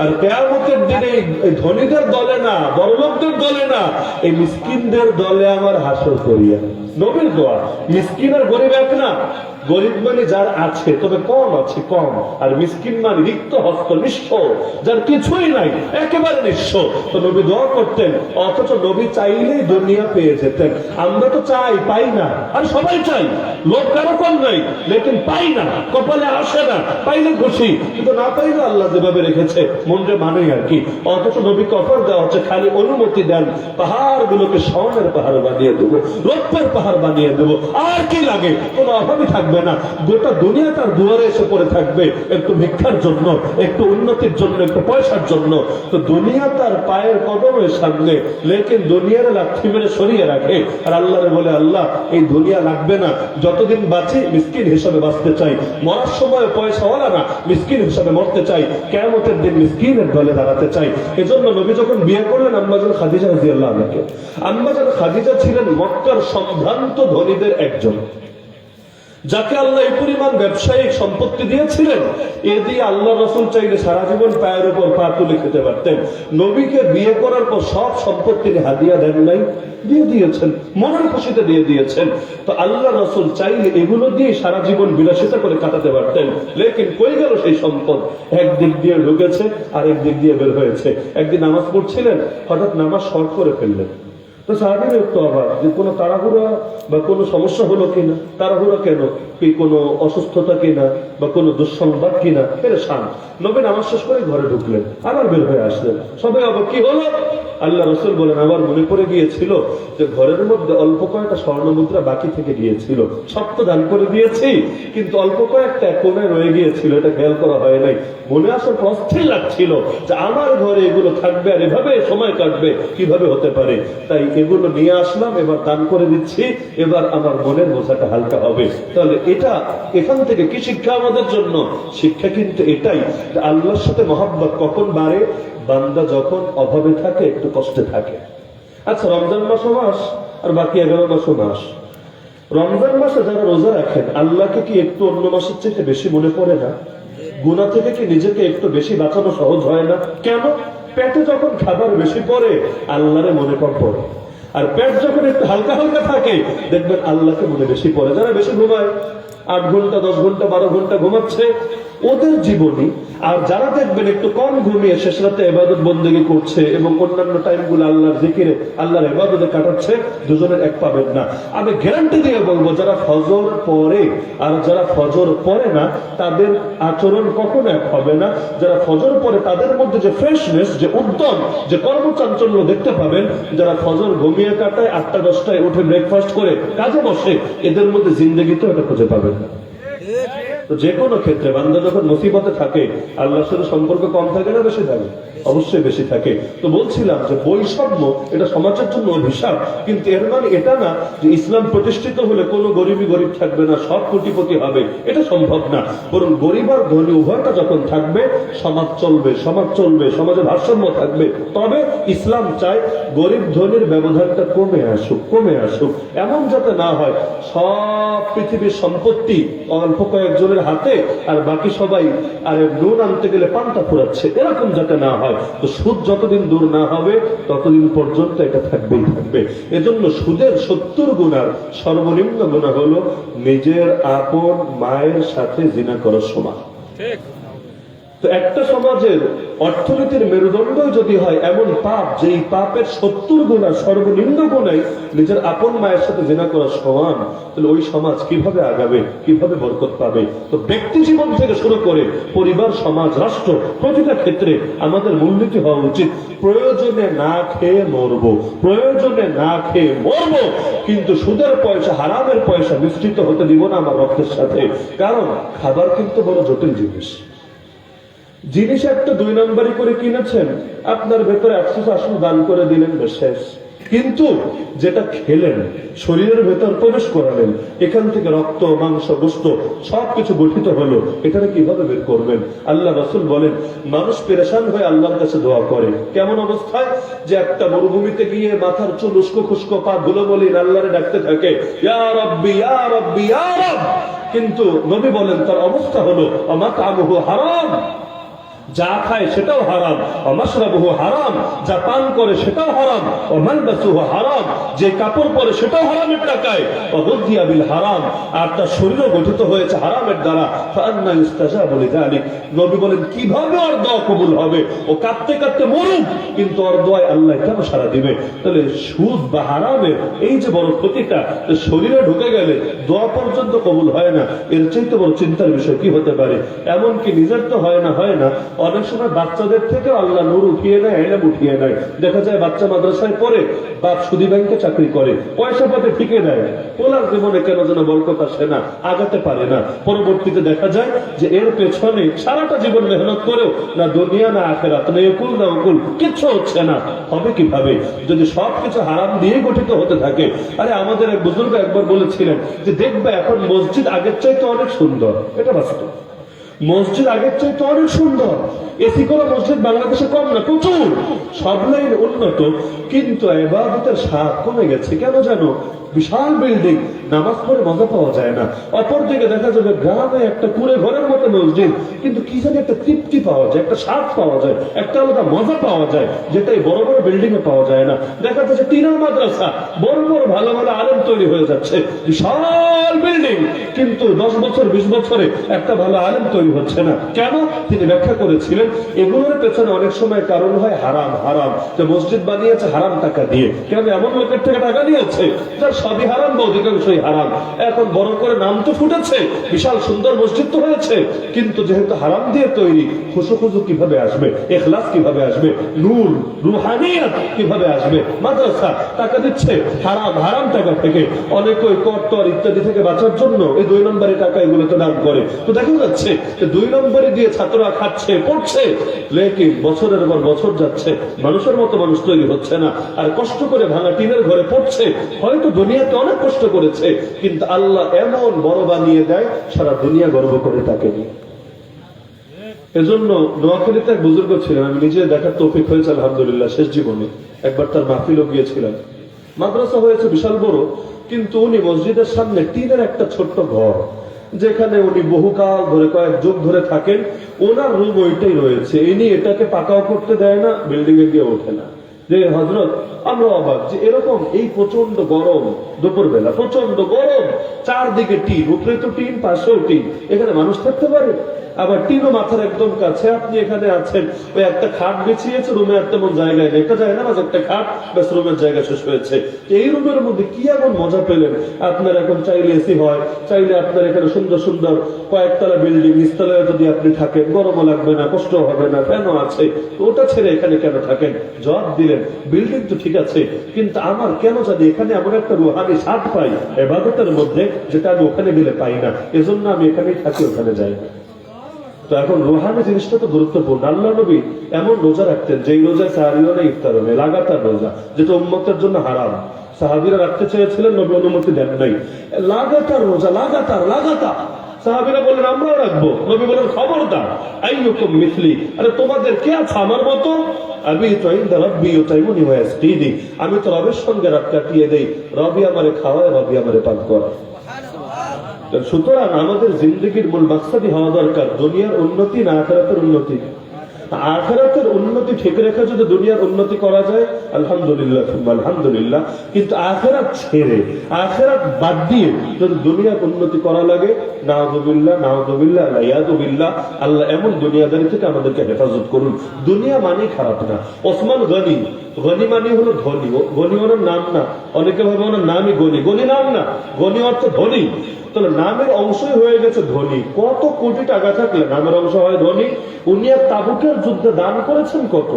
আর কিয়ামতের দিনে এই ধনীদের দলে না, বড়লোকদের দলে না, এই মিসকিনদের দলে আমার হাসর করিয়া। নবীর দোয়া। মিসকিন আর গরিব এক না। গরিব মানে যার আছে তবে কম আছে, কম। আর মিসকিন মানে রিক্ত হস্ত, নিঃস্ব, যার কিছুই নাই, একেবারে নিঃস্ব। তো নবী দোয়া করতেন, অথচ নবী চাইলেই দুনিয়া পেয়ে যেতেন। আমরা তো চাই, পাই না। আর সবাই চাই, লোক কারো কম নাই, লেকিন পাই না, কপালে আসে না। পাইলে খুশি, কিন্তু না পাইলে আল্লাহ যেভাবে রেখেছে মনরে মানে আর কি। অথচ নবীকে অফার দেওয়া হচ্ছে, খালি অনুমতি দেন, পাহাড় গুলোকে স্বর্ণের পাহাড় বানিয়ে দেবো, রৌপ্যের পাহাড় বানিয়ে দেবো, আর কি লাগে? কোনো অভাবই থাকবে না। গোটা দুনিয়া তার দুয়ারে এসে পড়ে থাকবে, একটু ভিক্ষার জন্য, একটু উন্নতির জন্য, একটু পয়সার জন্য। তো দুনিয়া তার পায়ের কদমের সামনে, লেকিন দুনিয়ার লাঠি মেরে সরিয়ে রাখে। আর আল্লাহরে বলে, আল্লাহ এই দুনিয়া লাগবে না, যতদিন বাঁচি মিসকিন হিসাবে বাঁচতে চাই, মরার সময় পয়সাওয়ালা না, মিসকিন হিসাবে মরতে চাই, কিয়ামতের দিন মিসকিনের দলে দাঁড়াতে চাই। এজন্য নবী যখন বিয়ে করলেন আম্মাজান খাদিজা রাদিয়াল্লাহু আনহাকে, আম্মাজান খাদিজা ছিলেন মক্কার সম্ভ্রান্ত ধনীদের একজন, যাকে আল্লাহ এই পরিমাণ ব্যবসায়িক সম্পত্তি দিয়েছিলেন, এ দিয়ে আল্লাহ রাসূল চাইলে সারা জীবন পায়ের উপর পা তুলে খেতে পারতেন। নবীকে বিয়ে করার পর সব সম্পত্তির হাদিয়া দেন নাই, দিয়ে দিয়েছেন, মনের খুশিতে দিয়ে দিয়েছেন। তো আল্লাহ রাসূল চাইলে এগুলো দিয়ে সারা জীবন বিলাসিতা করে কাটাতে পারতেন। লেকিন কই গেল সেই সম্পদ? একদিক দিয়ে ঢুকেছে আর একদিক দিয়ে বের হয়েছে। একদিন নামাজ পড়ছিলেন, হঠাৎ নামাজ শর্ট করে ফেললেন। তো সাহাবীরা একটু অবাক যে কোনো তাড়াহুড়া বা কোনো সমস্যা হলো কিনা, তাড়াহুড়া কেন, কি কোনো অসুস্থতা কিনা বা কোনো দুঃসংবাদ কিনা, পেরেশান। নবী নামাজ শেষ করে ঘরে ঢুকলেন, আবার বের হয়ে আসলেন। সবাই অবাক, কি হলো? আল্লাহ রাসূল বলেন, আমার মনে পড়ে গিয়েছিল যে ঘরের মধ্যে অল্প কয়েকটা স্বর্ণ মুদ্রা বাকি থেকে গিয়েছিল, সব তো দান করে দিয়েছি, কিন্তু অল্প কয়েকটা কোণে রয়ে গিয়েছিল, এটা খেয়াল করা হয় নাই। মনে আসার অস্থির লাগছিল যে আমার ঘরে এগুলো থাকবে আর এভাবে সময় কাটবে, কিভাবে হতে পারে? তাই এগুলো নিয়ে আসলাম, এবার দান করে দিচ্ছি, এবার আমার মনের বোঝাটা হালকা হবে। তাহলে এটা এখান থেকে কি শিক্ষা আমাদের জন্য? শিক্ষা কিন্তু এটাই যে আল্লাহর সাথে মহব্বত কখন বাড়ে? বান্দা যখন অভাবে থাকে, একটু কষ্টে থাকে। আচ্ছা, রমজান মাসও মাস আর বাকি 11 মাসও মাস। রমজান মাসে যারা রোজা রাখেন, আল্লাহকে কি একটু অন্য মাসের চেয়ে বেশি মনে পড়ে না? গুনাহ থেকে কি নিজেকে একটু বেশি বাঁচানো সহজ হয় না? কেন? পেটে যখন খাবার বেশি পড়ে আল্লাহরে মনে কম পড়ে, আর পেট যখন একটু হালকা হালকা থাকে দেখবেন আল্লাহকে মনে বেশি পড়ে। যারা বেশি ঘুমায়, 8 ঘন্টা 10 ঘন্টা 12 ঘন্টা ঘুমাচ্ছে, ওদের জীবনী। আর যারা দেখবেন একটু কম ঘুমিয়ে শেষ রাতে ইবাদত বন্দেগী করছে এবং অন্যান্য টাইমগুলো আল্লাহর জিকিরে, আল্লাহর ইবাদতে কাটাচ্ছে, দুজনের এক পাবেন না। আমি গ্যারান্টি দিয়ে বলবো, যারা ফজর পড়ে আর যারা ফজর পড়ে না, তাদের আচরণ কখনো এক হবে না। যারা ফজর পড়ে তাদের মধ্যে যে ফ্রেশনেস, যে উদ্যম, যে কর্মচাঞ্চল্য দেখতে পাবেন। যারা ফজর ঘুমিয়ে কাটায়, 8টা 10টায় উঠে ব্রেকফাস্ট করে কাজে বসে, এদের মধ্যে জিন্দেগিতেও এটা খুঁজে পাবেন না। তো যে কোনো ক্ষেত্রে বান্দা যখন মুসিবতে থাকে, আল্লাহর সাথে সম্পর্ক কম থাকে না বেশি থাকে? অবশ্যই বেশি থাকে। তো বলছিলাম যে বৈষম্য এটা সমাজের জন্য অভিশাপ, কিন্তু এর মানে এটা না যে ইসলাম প্রতিষ্ঠিত হলে কোনো গরিবই গরিব থাকবে না, সব কোটিপতি হবে, এটা সম্ভব না। বরং গরিব আর ধনী উভয়টা যখন থাকবে, সমাজ চলবে, সমাজ চলবে, সমাজে ভারসাম্য থাকবে। তবে ইসলাম চায় গরিব ধনীর ব্যবধানটা কমে আসুক, কমে আসুক। এমন যাতে না হয় সব পৃথিবীর সম্পত্তি অল্প কয়েকজনের ইমামের হাতে আর বাকি সবাই আর নুন আনতে গেলে পান্তা ফুরাচ্ছে, এরকম যাতে না হয়। তো সুদ যতদিন দূর না হবে ততদিন পর্যন্ত এটা থাকবেই থাকবে। এজন্য সুদের 70 গুনার সর্বনিম্ন গুনাহ হলো নিজের আপন মায়ের সাথে জিনা করার সমান। তো একটা সমাজের অর্থনীতির মেরুদণ্ড যদি হয় এমন পাপ, যেই পাপের 70 গুণা সর্বনিম্ন গুণাই নিজের আপন মায়ের সাথে জিনা করা সমান, তাহলে ওই সমাজ কিভাবে আগাবে, কিভাবে বরকত পাবে? তো ব্যক্তি জীবন থেকে শুরু করে পরিবার, সমাজ, রাষ্ট্র, প্রতিটা ক্ষেত্রে আমাদের মূলনীতি হওয়া উচিত প্রয়োজনে না খেয়ে মরবো, প্রয়োজনে না খেয়ে মরবো, কিন্তু সুদের পয়সা, হারামের পয়সা মিশ্রিত হতে দিব না আমার রক্তের সাথে। কারণ খাবার কিন্তু বড় জটিল জিনিস একটা 2 নম্বরই করে কিনেছেন, আপনার ভেতরে 100 আসন দান করে দিলেন, শেষ। কিন্তু যেটা খেলেন, শরীরের ভেতর প্রবেশ করালেন, এখান থেকে রক্ত, মাংস, গোশত সবকিছু গঠিত হলো, এটাকে কিভাবে বের করবেন? আল্লাহ রাসূল বলেন, মানুষ পেরেশান হয়ে আল্লাহর কাছে দোয়া করে কেমন অবস্থায়? যে একটা মরুভূমিতে গিয়ে মাথার চুল উস্কো খুস্কো, পা ধুলো বলি আল্লাহরে ডাকতে থাকে, ইয়া রাব্বি ইয়া রাব্বি ইয়া রাব। কিন্তু নবী বলেন তার অবস্থা হলো মাতআমুহু হারাম, যা খায় সেটাও হারাম, মাশরাবুহু হারাম, যা পান করে সেটাও হারাম, মালবাসুহু হারাম, যে কাপড় পরে সেটাও হারামের টাকায়, গুযিয়া বিল হারাম, আর তার শরীরও গঠিত হয়েছে হারামের দ্বারা। ফাআন্না ইস্তাজাবু লিযালিক। নবী বলেন কিভাবে ওর দোয়া কবুল হবে? ও কাঁদতে কাঁদতে মরুক, কিন্তু ওর দোয়ায় আল্লাহ কেন সাড়া দিবে? তাহলে সুদ বা হারামের এই যে বড় ক্ষতিটা, শরীরে ঢুকে গেলে দোয়া পর্যন্ত কবুল হয় না, এর চাইতে বড় চিন্তার বিষয় কি হতে পারে? এমনকি নিজের তো হয় না, অনেক সময় বাচ্চাদের থেকে আল্লাহ নূর উঠিয়ে নেয়, এলেম উঠিয়ে নেয়। দেখা যায় বাচ্চা মাদ্রাসায় পড়ে, বাপ সুদী ব্যাংকে চাকরি করে, পয়সা পাতে ঠিকে দেয়, ওনার জীবনে কেন যেন বরকত আসে না, আগাতে পারে না। পরবর্তীতে দেখা যায় যে এর পেছনে সারাটা জীবন মেহনত করেও না দুনিয়া না আখিরাত, না একুল না উকুল, কিচ্ছু হচ্ছে না। হবে কিভাবে যদি সবকিছু হারাম দিয়ে গঠিত হতে থাকে? আরে আমাদের এক বুজুর্গ একবার বলেছিলেন যে দেখবে এখন মসজিদ আগের চাইতে অনেক সুন্দর, এটা বাস্তব। মসজিদ আগের চাইতে অনেক সুন্দর, এসি করা মসজিদ বাংলাদেশে কম না, প্রচুর, সব লাইন উন্নত, কিন্তু ইবাদতের স্বাদ কমে গেছে। কেন জানো? বিশাল বিল্ডিং, নামাজ পড়ে মজা পাওয়া যায় না। অপরদিকে দেখা যাবে গ্রামে একটা কুড়ে ঘরের মতো মসজিদ, কিন্তু কি জানি একটা তৃপ্তি পাওয়া যায়, একটা স্বাদ পাওয়া যায়, একটা আলাদা মজা পাওয়া যায়, যেটা এই বড় বড় বিল্ডিং এ পাওয়া যায় না। দেখা যাচ্ছে টিনার মাদ্রাসা, বড় বড় ভালো ভালো আলেম তৈরি হয়ে যাচ্ছে, বিশাল বিল্ডিং, কিন্তু 10 বছর 20 বছরে একটা ভালো আলেম তৈরি হচ্ছে না। কেন? তিনি ব্যাখ্যা করেছিলেন এগুলোর পেছনে অনেক সময় কারণ হয় হারাম। হারাম যে মসজিদ বানিয়েছে হারাম টাকা দিয়ে, কেন? এমন লোকের থেকে টাকা নিয়েছে যার সবই হারাম বা অধিকাংশই হারাম। এখন বড় করে নাম তো ফুটেছে, বিশাল সুন্দর মসজিদ তো হয়েছে, কিন্তু যেহেতু হারাম দিয়ে তৈরি, খুশু কিভাবে আসবে, ইখলাস কিভাবে আসবে, নূর রুহানিয়াত কিভাবে আসবে? মাদ্রাসা টাকা দিচ্ছে হারাম টাকা থেকে, অনেক ওই করতর ইত্যাদি থেকে বাঁচার জন্য এই 2 নম্বরের টাকা এগুলোতে দান করে। তো দেখা যাচ্ছে যে 2 নম্বরে দিয়ে ছাত্ররা খাচ্ছে, পড়ছে, লেকিন বছরের পর বছর যাচ্ছে, মানুষের মতো মানুষ তৈরি হচ্ছে না। আর কষ্ট করে ভাঙা টিনের ঘরে পড়ছে, হয়তো দুনিয়াতে অনেক কষ্ট করেছে, কিন্তু আল্লাহ এমন বড় বানিয়ে দেয় সারা দুনিয়া গর্ব করে তাকে নিয়ে। এজন্য নোয়াখালীতে এক বুজুর্গ ছিলেন, আমি নিজে দেখার তৌফিক হয়েছে আলহামদুলিল্লাহ শেষ জীবনে। একবার তার মাহফিলও গিয়েছিলাম। মাদ্রাসা হয়েছে বিশাল বড়, কিন্তু উনি মসজিদের সামনে টিনের একটা ছোট্ট ঘর, যেখানে উনি বহুকাল ধরে, কয়েক যুগ ধরে থাকেন, ওনার রুম ওইটাই রয়েছে। ইনি এটাকে পাকাও করতে দেয় না, বিল্ডিং এ গিয়ে ওঠে না। যে হযরত, আমরা অবাক যে এরকম এই প্রচন্ড গরম, দুপুর বেলা প্রচন্ড গরম, চারদিকে টিন, উপরে তো টিন, পাশেও টিন, এখানে মানুষ থাকতে পারে? আবার টিনও মাথার একদম কাছে, আপনি এখানে আছেন, ওই একটা খাট বিছিয়েছে, রুমে আর তেমন জায়গায় দেখা যায় না, মাঝে একটা খাট, ব্যাস রুমের জায়গা শেষ হয়েছে। এই রুমের মধ্যে কি এমন মজা পেলেন? আপনার এখন চাইলে এসি হয়, চাইলে আপনার এখানে সুন্দর সুন্দর কয়েকতলা বিল্ডিং, নিচতলায় যদি আপনি থাকেন গরমও লাগবে না, কষ্ট হবে না, ফ্যানও আছে, ওটা ছেড়ে এখানে কেন থাকেন? জবাব দিলেন, বিল্ডিং তো ঠিক আছে, কিন্তু আমার কেন জানি এখানে এমন একটা রুহানি স্বাদ পাই ইবাদতের মধ্যে, যেটা আমি ওখানে গেলে পাই না, এজন্য আমি এখানেই থাকি, ওখানে যাই না। তো এখন রুহানি জিনিসটা তো গুরুত্বপূর্ণ। আল্লাহ নবী এমন রোজা রাখতেন, যেই রোজায় সাহারিও নেই, ইফতারও নেই, লাগাতার রোজা, যেটা উম্মতের জন্য হারাম। সাহাবীরা রাখতে চেয়েছিলেন, নবী অনুমতি দেন নাই। লাগাতার রোজা, লাগাতার লাগাতার। সাহাবীরা বললেন আমরাও রাখবো, নবী বলেন খবরদার, আইয়ুকুম মিসলি, আরে তোমাদের কে আছে আমার মতো? আমি তো ইনদা রাব্বি ইউতাইমুনি ওয়া ইয়াসকিনি, আমি তো রবের সঙ্গে রাত কাটিয়ে দেই, রবি আমারে খাওয়ায়, রবি আমারে পান করায়। সুতরাং আমাদের জিন্দগির মূল মাকসাদই হওয়া দরকার দুনিয়ার উন্নতি না আখিরাতের উন্নতি। আখিরাতের উন্নতি ঠিক রেখে যদি দুনিয়ার উন্নতি করা যায় আলহামদুলিল্লাহ, আলহামদুলিল্লাহ। কিন্তু আখিরাত ছেড়ে, আখিরাত বাদ দিয়ে যদি দুনিয়ার উন্নতি করা লাগে, নাউযুবিল্লাহ, নাউযুবিল্লাহ, লাইয়াযুবিল্লাহ, আল্লাহ এমন দুনিয়াদারি থেকে আমাদেরকে হেফাজত করুন। দুনিয়া মানে খারাপ না। ওসমান গনি, গনি মানে হলো ধনী। গনি ওনার নাম না, অনেকে ভাবে ওনার নামই গনি। গনি নাম না, গনি অর্থ ধনী। তাহলে নামের অংশই হয়ে গেছে ধনী। কত কোটি টাকা থাকলে নামের অংশ হয় ধনী? উনি এক তাবুকের যুদ্ধে দান করেছেন কত?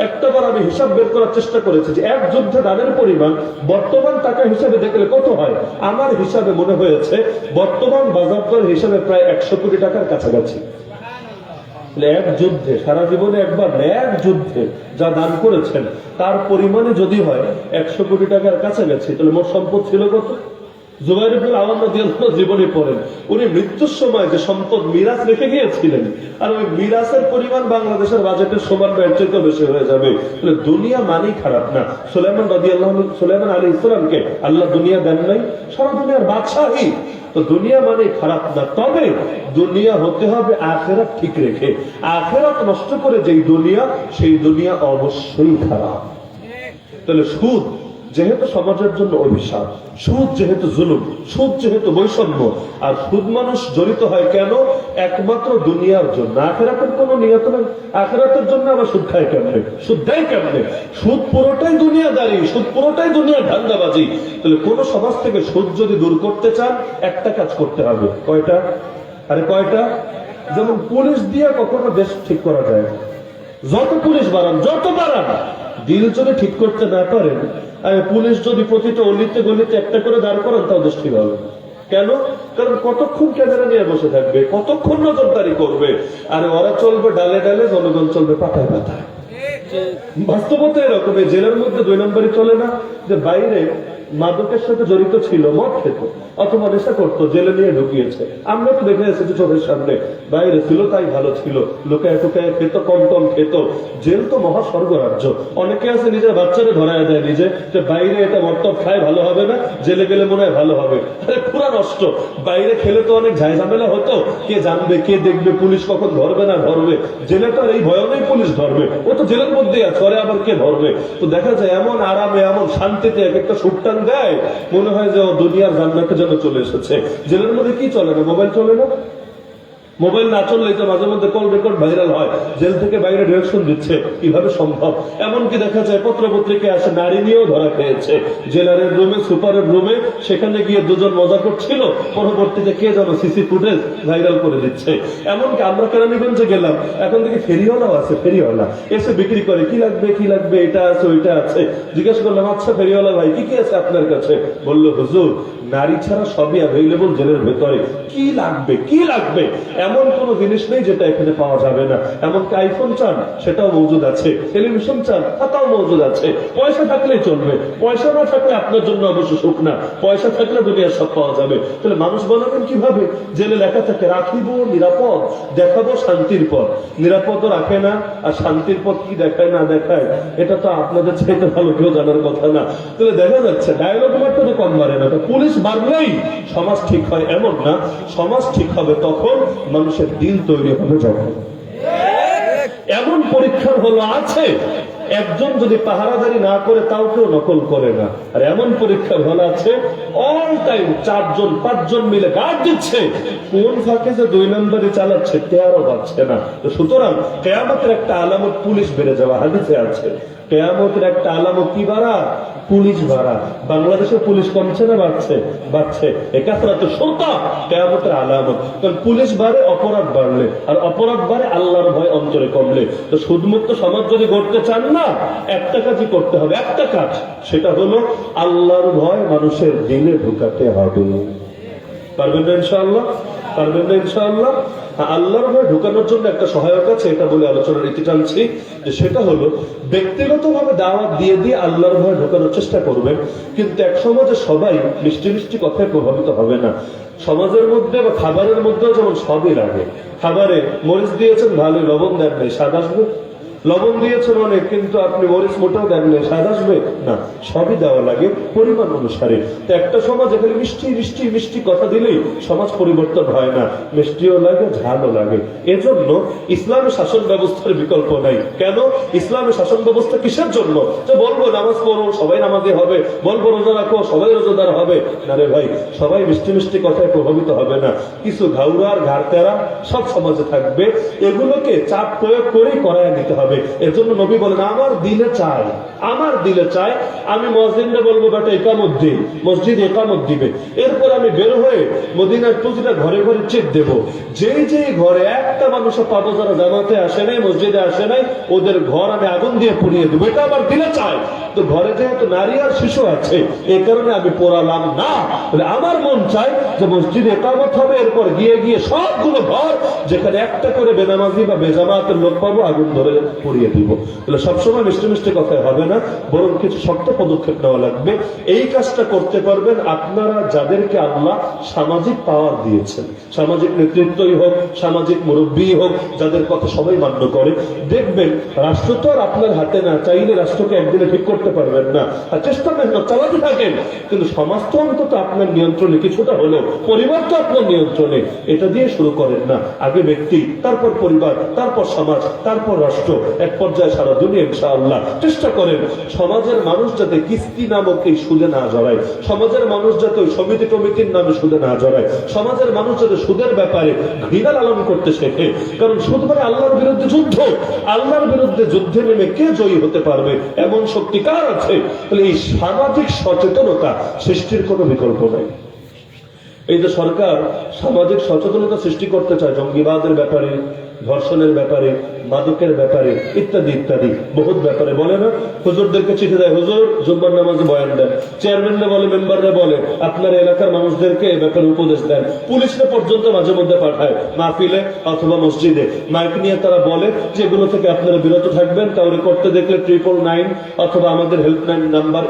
একটাবার আমি হিসাব বের করার চেষ্টা করেছি যে এক যুদ্ধে দানের পরিমাণ বর্তমান টাকা হিসাবে দেখলে কত হয়। আমার হিসাবে মনে হয়েছে বর্তমান বাজার দর হিসাবে প্রায় 100 কোটি টাকার কাছাকাছি। এক যুদ্ধে, সারা জীবনে একবার এক যুদ্ধে যা দান করেছেন তার পরিমাণে যদি হয় 100 কোটি টাকার কাছাকাছি, তাহলে মোট সম্পদ ছিল কত? জুবাইর ইবনে আওয়াম রাদিয়াল্লাহু জীবনে পড়েন, উনি মৃত্যুর সময় যে সম্পদ মিরাস রেখে গিয়েছিলেন, আর ওই মিরাসের পরিমাণ বাংলাদেশের বাজেটের সমান বা এর চেয়ে বেশি হয়ে যাবে। তাহলে দুনিয়া মানেই খারাপ না। সুলাইমান আলাইহিস সালামকে আল্লাহ দুনিয়া দেন নাই, সারা দুনিয়ার বাদশাহী। তো দুনিয়া মানে খারাপ না, তবে দুনিয়া হতে হবে আখিরাত ঠিক রেখে। আখিরাত নষ্ট করে যেই দুনিয়া, সেই দুনিয়া অবশ্যই খারাপ। তাহলে সুদ যেহেতু সমাজের জন্য অভিশাপ, সুদ যেহেতু জুলুম, সুদ যেহেতু বৈষম্য, আর সুদ মানুষ জড়িত হয় কেন? একমাত্র দুনিয়ার জন্য। আখিরাতের কোনো নিয়ত নেই। আখিরাতের জন্য আবার সুদ খায় কেমনে, সুদ দেয় কেমনে? সুদ পুরোটাই দুনিয়াদারি, সুদ পুরোটাই দুনিয়ার ধান্দাবাজি। তাহলে কোন সমাজ থেকে সুদ যদি দূর করতে চান, একটা কাজ করতে হবে। কয়টা? আরে কয়টা? যেমন পুলিশ দিয়ে কখনো দেশ ঠিক করা যায় না। যত পুলিশ বাড়ান, যত বাড়ান, দিল যদি ঠিক করতে না পারেন, পুলিশ যদি প্রতিটা অলিতে গলিতে একটা করে দাঁড় করান, তাও দেশ ঠিক হবে। কেন? কারণ কতক্ষণ ক্যামেরা নিয়ে বসে থাকবে, কতক্ষণ নজরদারি করবে। আর ওরা চলবে ডালে ডালে, জনগণ চলবে পাতায় পাতায়। বাস্তবতা এরকম। জেলের মধ্যে 2 নম্বরই চলে না, যে বাইরে মাদকের সাথে জড়িত ছিল, মদ খেত অথবা নেশা করতো, জেলে নিয়ে ঢুকিয়েছে। আমরা তো দেখে এসেছি চোখের সামনে। বাইরে ছিল তাই ভালো ছিল, লুকায় টুকায় খেত, কম কম খেত। জেল তো মহা স্বর্গরাজ্য। অনেকে আছে নিজের বাচ্চারে ধরায় দেয় নিজে, যে বাইরে এটা মর্তব খায় ভালো হবে না, জেলে গেলে মনে হয় ভালো হবে। আরে পুরা নষ্ট। বাইরে খেলে তো অনেক ঝামেলা হতো, কে জানবে, কে দেখবে, পুলিশ কখন ধরবে না ধরবে। জেলে তো আর এই ভয় নেই পুলিশ ধরবে, ও তো জেলের মধ্যেই আছে, ওরে আবার কে ধরবে। তো দেখা যায় এমন আরামে, এমন শান্তিতে এক একটা সুটটান দেয়, মনে হয় যে ও দুনিয়ার জান্নাতে যেন চলে এসেছে। জেলের মধ্যে কি চলে না? মোবাইল চলে না। মোবাইল না চললেই তো মাঝে মধ্যে কল রেকর্ড ভাইরাল হয়, জেল থেকে বাইরে ডিরেকশন দিচ্ছে। কিভাবে সম্ভব? এমনকি দেখা যায় পত্র পত্রিকায় আসে নারী নিয়েও ধরা খেয়েছে। জেলারের রুমে, সুপারের রুমে, সেখানে গিয়ে দুজন মজা করছিল, পরবর্তীতে কে যেন সিসি ফুটেজ ভাইরাল করে দিচ্ছে। এমনকি আমরা কেরানীগঞ্জে গেলাম, এখন থেকে ফেরিওয়ালাও আছে, ফেরিওয়ালা এসে বিক্রি করে, কি লাগবে কি লাগবে, এটা আছে ওইটা আছে। জিজ্ঞাসা করলাম, আচ্ছা ফেরিওয়ালা ভাই কি কি আছে আপনার কাছে? বললো, হুজুর নারী ছাড়া সবই অ্যাভেলেবল জেলের ভেতরে, কি লাগবে কি লাগবে এমন কোন জিনিস নেই যেটা এখানে পাওয়া যাবে না। এমনকি আইফোন চান, সেটাও মজুদ আছে। টেলিভিশন চান, তাও মজুদ আছে। পয়সা থাকলেই চলবে, পয়সা না থাকলে আপনার জন্য অবশ্য সুখ না। পয়সা থাকলে দুনিয়া সব পাওয়া যাবে। তাহলে মানুষ বানাবেন কিভাবে? জেলে লেখা থাকে, রাখিব নিরাপদ, দেখাবো শান্তির পথ। নিরাপদও রাখে না, আর শান্তির পথ কি দেখায় না দেখায়, এটা তো আপনাদের চাইতে ভালো কেউ জানার কথা না। তাহলে দেখা যাচ্ছে ডায়লগ মারতে তো কম মারে না। পুলিশ বাড়লেই সমাজ ঠিক হয় এমন না। সমাজ ঠিক হবে তখন মানুষের দিল তৈরি হবে যখন। এমন পরীক্ষার হলো আছে, একজন যদি পাহারাদারি না করে তাও কেউ নকল করে না। আর এমন পরীক্ষার হল আছে, অল টাইম 4জন 5জন মিলে গার্ড দিচ্ছে। কোন ফাঁকে যে 2 নম্বরে চালাচ্ছে তেরও পাচ্ছে না। তো সুতরাং কিয়ামতের একটা আলামত পুলিশ বেড়ে যাওয়া, হাদিসে আছে। কিয়ামতের একটা আলামত কি বাড়া? পুলিশ বাড়া। বাংলাদেশের পুলিশ কমছে না বাড়ছে? বাড়ছে। একাত্তর সরতা কিয়ামতের আলামত। কারণ পুলিশ বাড়ে, অপরাধ বাড়লে, আর অপরাধ বাড়ে আল্লাহর ভয় অন্তরে কমলে। তো সুদমুক্ত সমাজ যদি গড়তে চান না, একটা কাজই করতে হবে, একটা কাজ, সেটা হলো আল্লাহর ভয় মানুষের দিলে ঢুকাতে হবে। পারবেন না ইনশাআল্লাহ? পারবেন না ইনশাআল্লাহ? আল্লাহর ভয় ঢুকানোর জন্য একটা সহায়ক আছে, এটা বলে আলোচনার ইতি টানছি, যে সেটা হলো ব্যক্তিগতভাবে দাওয়াত দিয়ে দিয়ে আল্লাহর ভয় ঢুকানোর চেষ্টা করবেন। কিন্তু এক সমাজে সবাই মিষ্টি মিষ্টি কথায় প্রভাবিত হবে না। সমাজের মধ্যে বা খাবারের মধ্যেও যেমন সবই লাগে। খাবারে মরিচ দিয়েছেন ভালোই, লবণ দেন নাই, স্বাদ আসবে? লবণ দিয়েছেন অনেক, কিন্তু আপনি মরিচ মোটেও দেন না, স্বাদ আসবে না? সবই দেওয়া লাগে পরিমাণ অনুসারে। তো একটা সমাজ এখানে মিষ্টি মিষ্টি মিষ্টি কথা দিলেই সমাজ পরিবর্তন হয় না, মিষ্টিও লাগে ঝালও লাগে। এজন্য ইসলামের শাসন ব্যবস্থার বিকল্প নাই। কেন ইসলামের শাসন ব্যবস্থা কিসের জন্য? যে বলবো নামাজ পড়ো, সবাই নামাজি হবে, বলবো রোজা রাখো, সবাই রোজাদার হবে। না রে ভাই, সবাই মিষ্টি মিষ্টি কথায় প্রভাবিত হবে না। কিছু ঘাউরার ঘাড়তেরা সব সমাজে থাকবে, এগুলোকে চাপ প্রয়োগ করেই করায় নিতে হবে। এর জন্য নবী বলেন, আমার দিলে চাই, আমার দিলে চাই, আমি মসজিদে বলবো বেটা একামত দিন, মসজিদ একামত দিবে। এরপর আমি বের হয়ে মদিনার প্রতিটা ঘরে ঘরে চেক দেব, যেই যেই ঘরে একটা মানুষও পাবো যারা জামাতে আসে নাই, মসজিদে আসে নাই, ওদের ঘর আমি আগুন দিয়ে পুড়িয়ে দেবো। এটা আমার দিলে চাই। তো ঘরে যেহেতু নারী আর শিশু আছে, এই কারণে আমি পোড়ালাম না। আমার মন চাই যে মসজিদে একামত হবে, এরপর গিয়ে গিয়ে সবগুলো ঘর যেখানে একটা করে বেনামাজি বা বেজামাতের লোক পাবো আগুন ধরে পুড়িয়ে দিব। তাহলে সবসময় মিষ্টি মিষ্টি কথায় হবে না, বরং কিছু শক্ত পদক্ষেপ নেওয়া লাগবে। এই কাজটা করতে পারবেন আপনারা যাদেরকে আল্লাহ সামাজিক পাওয়ার দিয়েছেন, সামাজিক নেতৃত্বই হোক, সামাজিক মুরব্বী হোক, যাদের কথা সবাই মান্য করে। দেখবেন রাষ্ট্র তো আর আপনার হাতে না, চাইলে রাষ্ট্রকে একদিনে ঠিক করতে পারবেন না, আর চেষ্টা মেহনত চালাতে থাকেন, কিন্তু সমাজ তো অন্তত আপনার নিয়ন্ত্রণে কিছুটা হলেও, পরিবার তো আপনার নিয়ন্ত্রণে। এটা দিয়ে শুরু করেন না, আগে ব্যক্তি, তারপর পরিবার, তারপর সমাজ, তারপর রাষ্ট্র, এক পর্যায়ে সারা দুনিয়া। ইনশাআল্লাহ চেষ্টা করেন সমাজের মানুষ যাতে কিস্তি নামক এই সুদে না জড়ায়, সমাজের মানুষ যাতে ওই সমিতি কমিটির নামে সুদে না জড়ায়, সমাজের মানুষ যাতে সুদের ব্যাপারে ঘৃণা লালন করতে শেখে। কারণ সুদ মানে আল্লাহর বিরুদ্ধে যুদ্ধ, আল্লাহর বিরুদ্ধে যুদ্ধে নেমে কে জয়ী হতে পারবে এমন শক্তি কার আছে? তাহলে এই সামাজিক সচেতনতা সৃষ্টির কোনো বিকল্প নাই। এই যে সরকার সামাজিক সচেতনতা সৃষ্টি করতে চায় জঙ্গিবাদের ব্যাপারে, ধর্ষণের ব্যাপারে, মাদকের ব্যাপারে, ইত্যাদি ইত্যাদি বহুত ব্যাপারে, বলে না হুজুরদেরকে চিঠি দেয়, হুজুর জুম্মার নামাজে বয়ান দেন, চেয়ারম্যানরা বলে, মেম্বাররা বলে, আপনার এলাকার মানুষদেরকে এ ব্যাপারে উপদেশ দেন, পুলিশরা পর্যন্ত মাঝে মধ্যে পাঠায় মাহফিলে অথবা মসজিদে মাইক নিয়ে, তারা বলে যে এগুলো থেকে আপনারা বিরত থাকবেন, কাউরে করতে দেখলে 999 অথবা আমাদের হেল্পলাইন নাম্বার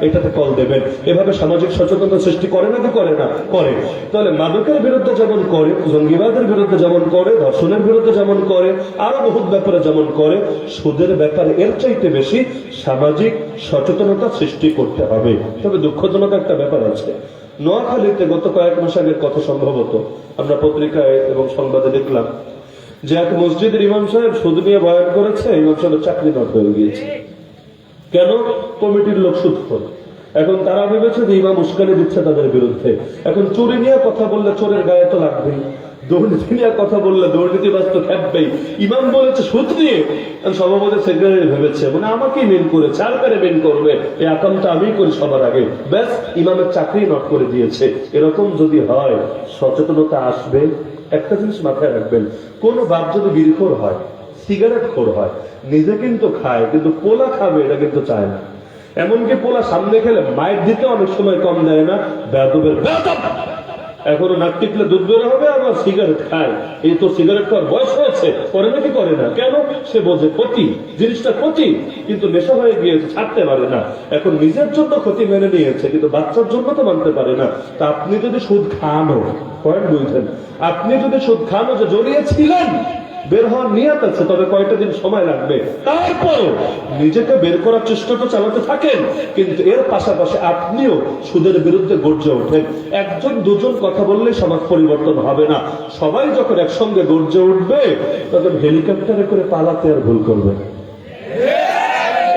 এটাতে কল দেবেন। এভাবে সামাজিক সচেতনতা সৃষ্টি করে নাকি করে না? করে। তাহলে মাদকের বিরুদ্ধে যেমন করে, জঙ্গিবাদের বিরুদ্ধে যেমন করে, ধর্ষণের বিরুদ্ধে যেমন করে, আরো বহুত ব্যাপারে যেমন করে, সুদের ব্যাপারে এর চাইতে বেশি সামাজিক সচেতনতা সৃষ্টি করতে হবে। তবে দুঃখজনক একটা ব্যাপার আছে, নোয়াখালীতে গত কয়েক মাস আগের কথা, সম্ভবত আমরা পত্রিকায় এবং সংবাদে দেখলাম যে এক মসজিদের ইমাম সাহেব সুদ নিয়ে বয়ান করেছে, ইমাম সাহেবের চাকরি নট হয়ে গিয়েছে। কেন? কমিটির লোক সুদ করে। এখন তারা ভেবেছে যে ইমাম উস্কানি দিচ্ছে তাদের বিরুদ্ধে। এখন চুরি নিয়ে কথা বললে চোরের গায়ে তো লাগবেই, দুর্নীতি নিয়ে কথা বললে দুর্নীতিবাজ তো থাকবেই। ইমাম বলেছে সুদ নিয়ে, সভাপতি সেক্রেটারি ভেবেছে মানে আমাকেই মেন করেছে, আর কারে মেন করবে, এই আকামটা আমি করি সবার আগে, ব্যাস ইমামের চাকরি নট করে দিয়েছে। এরকম যদি হয় সচেতনতা আসবে। একটা জিনিস মাথায় রাখবেন, কোন বাপ যদি বিড়িখোর হয়, সিগারেট খোর হয়, নিজে কিন্তু খায়, কিন্তু পোলা খাবে এটা কিন্তু চায় না। এমনকি পোলা সামনে খেলে মায়ের দিতে অনেক সময় কম দেয় না, বেয়াদবের বেয়াদব, এখনো নাক টিপলে দুধ বের হবে, আবার সিগারেট খায়। এই তো সিগারেট খাওয়ার বয়স হয়েছে, করে নাকি করে না? কেন? সে বোঝে ক্ষতি, জিনিসটা ক্ষতি, কিন্তু নেশা হয়ে গিয়েছে, ছাড়তে পারে না। এখন নিজের জন্য ক্ষতি মেনে নিয়েছে, কিন্তু বাচ্চার জন্য তো মানতে পারে না। তা আপনি যদি সুদ খানো, পয়েন্ট বুঝছেন, আপনি যদি সুদ খানো যে জড়িয়েছিলেন, বের হওয়ার নিয়ত আছে, তবে কয়টা দিন সময় লাগবে, তারপরও নিজেকে বের করার চেষ্টা তো চালাতে থাকেন। কিন্তু এর পাশাপাশি আপনিও সুদের বিরুদ্ধে গর্জে ওঠেন। একজন দুজন কথা বললে সমাজ পরিবর্তন হবে না, সবাই যখন একসঙ্গে গর্জে উঠবে তখন হেলিকপ্টারে করে পালাতে আর ভুল করবে।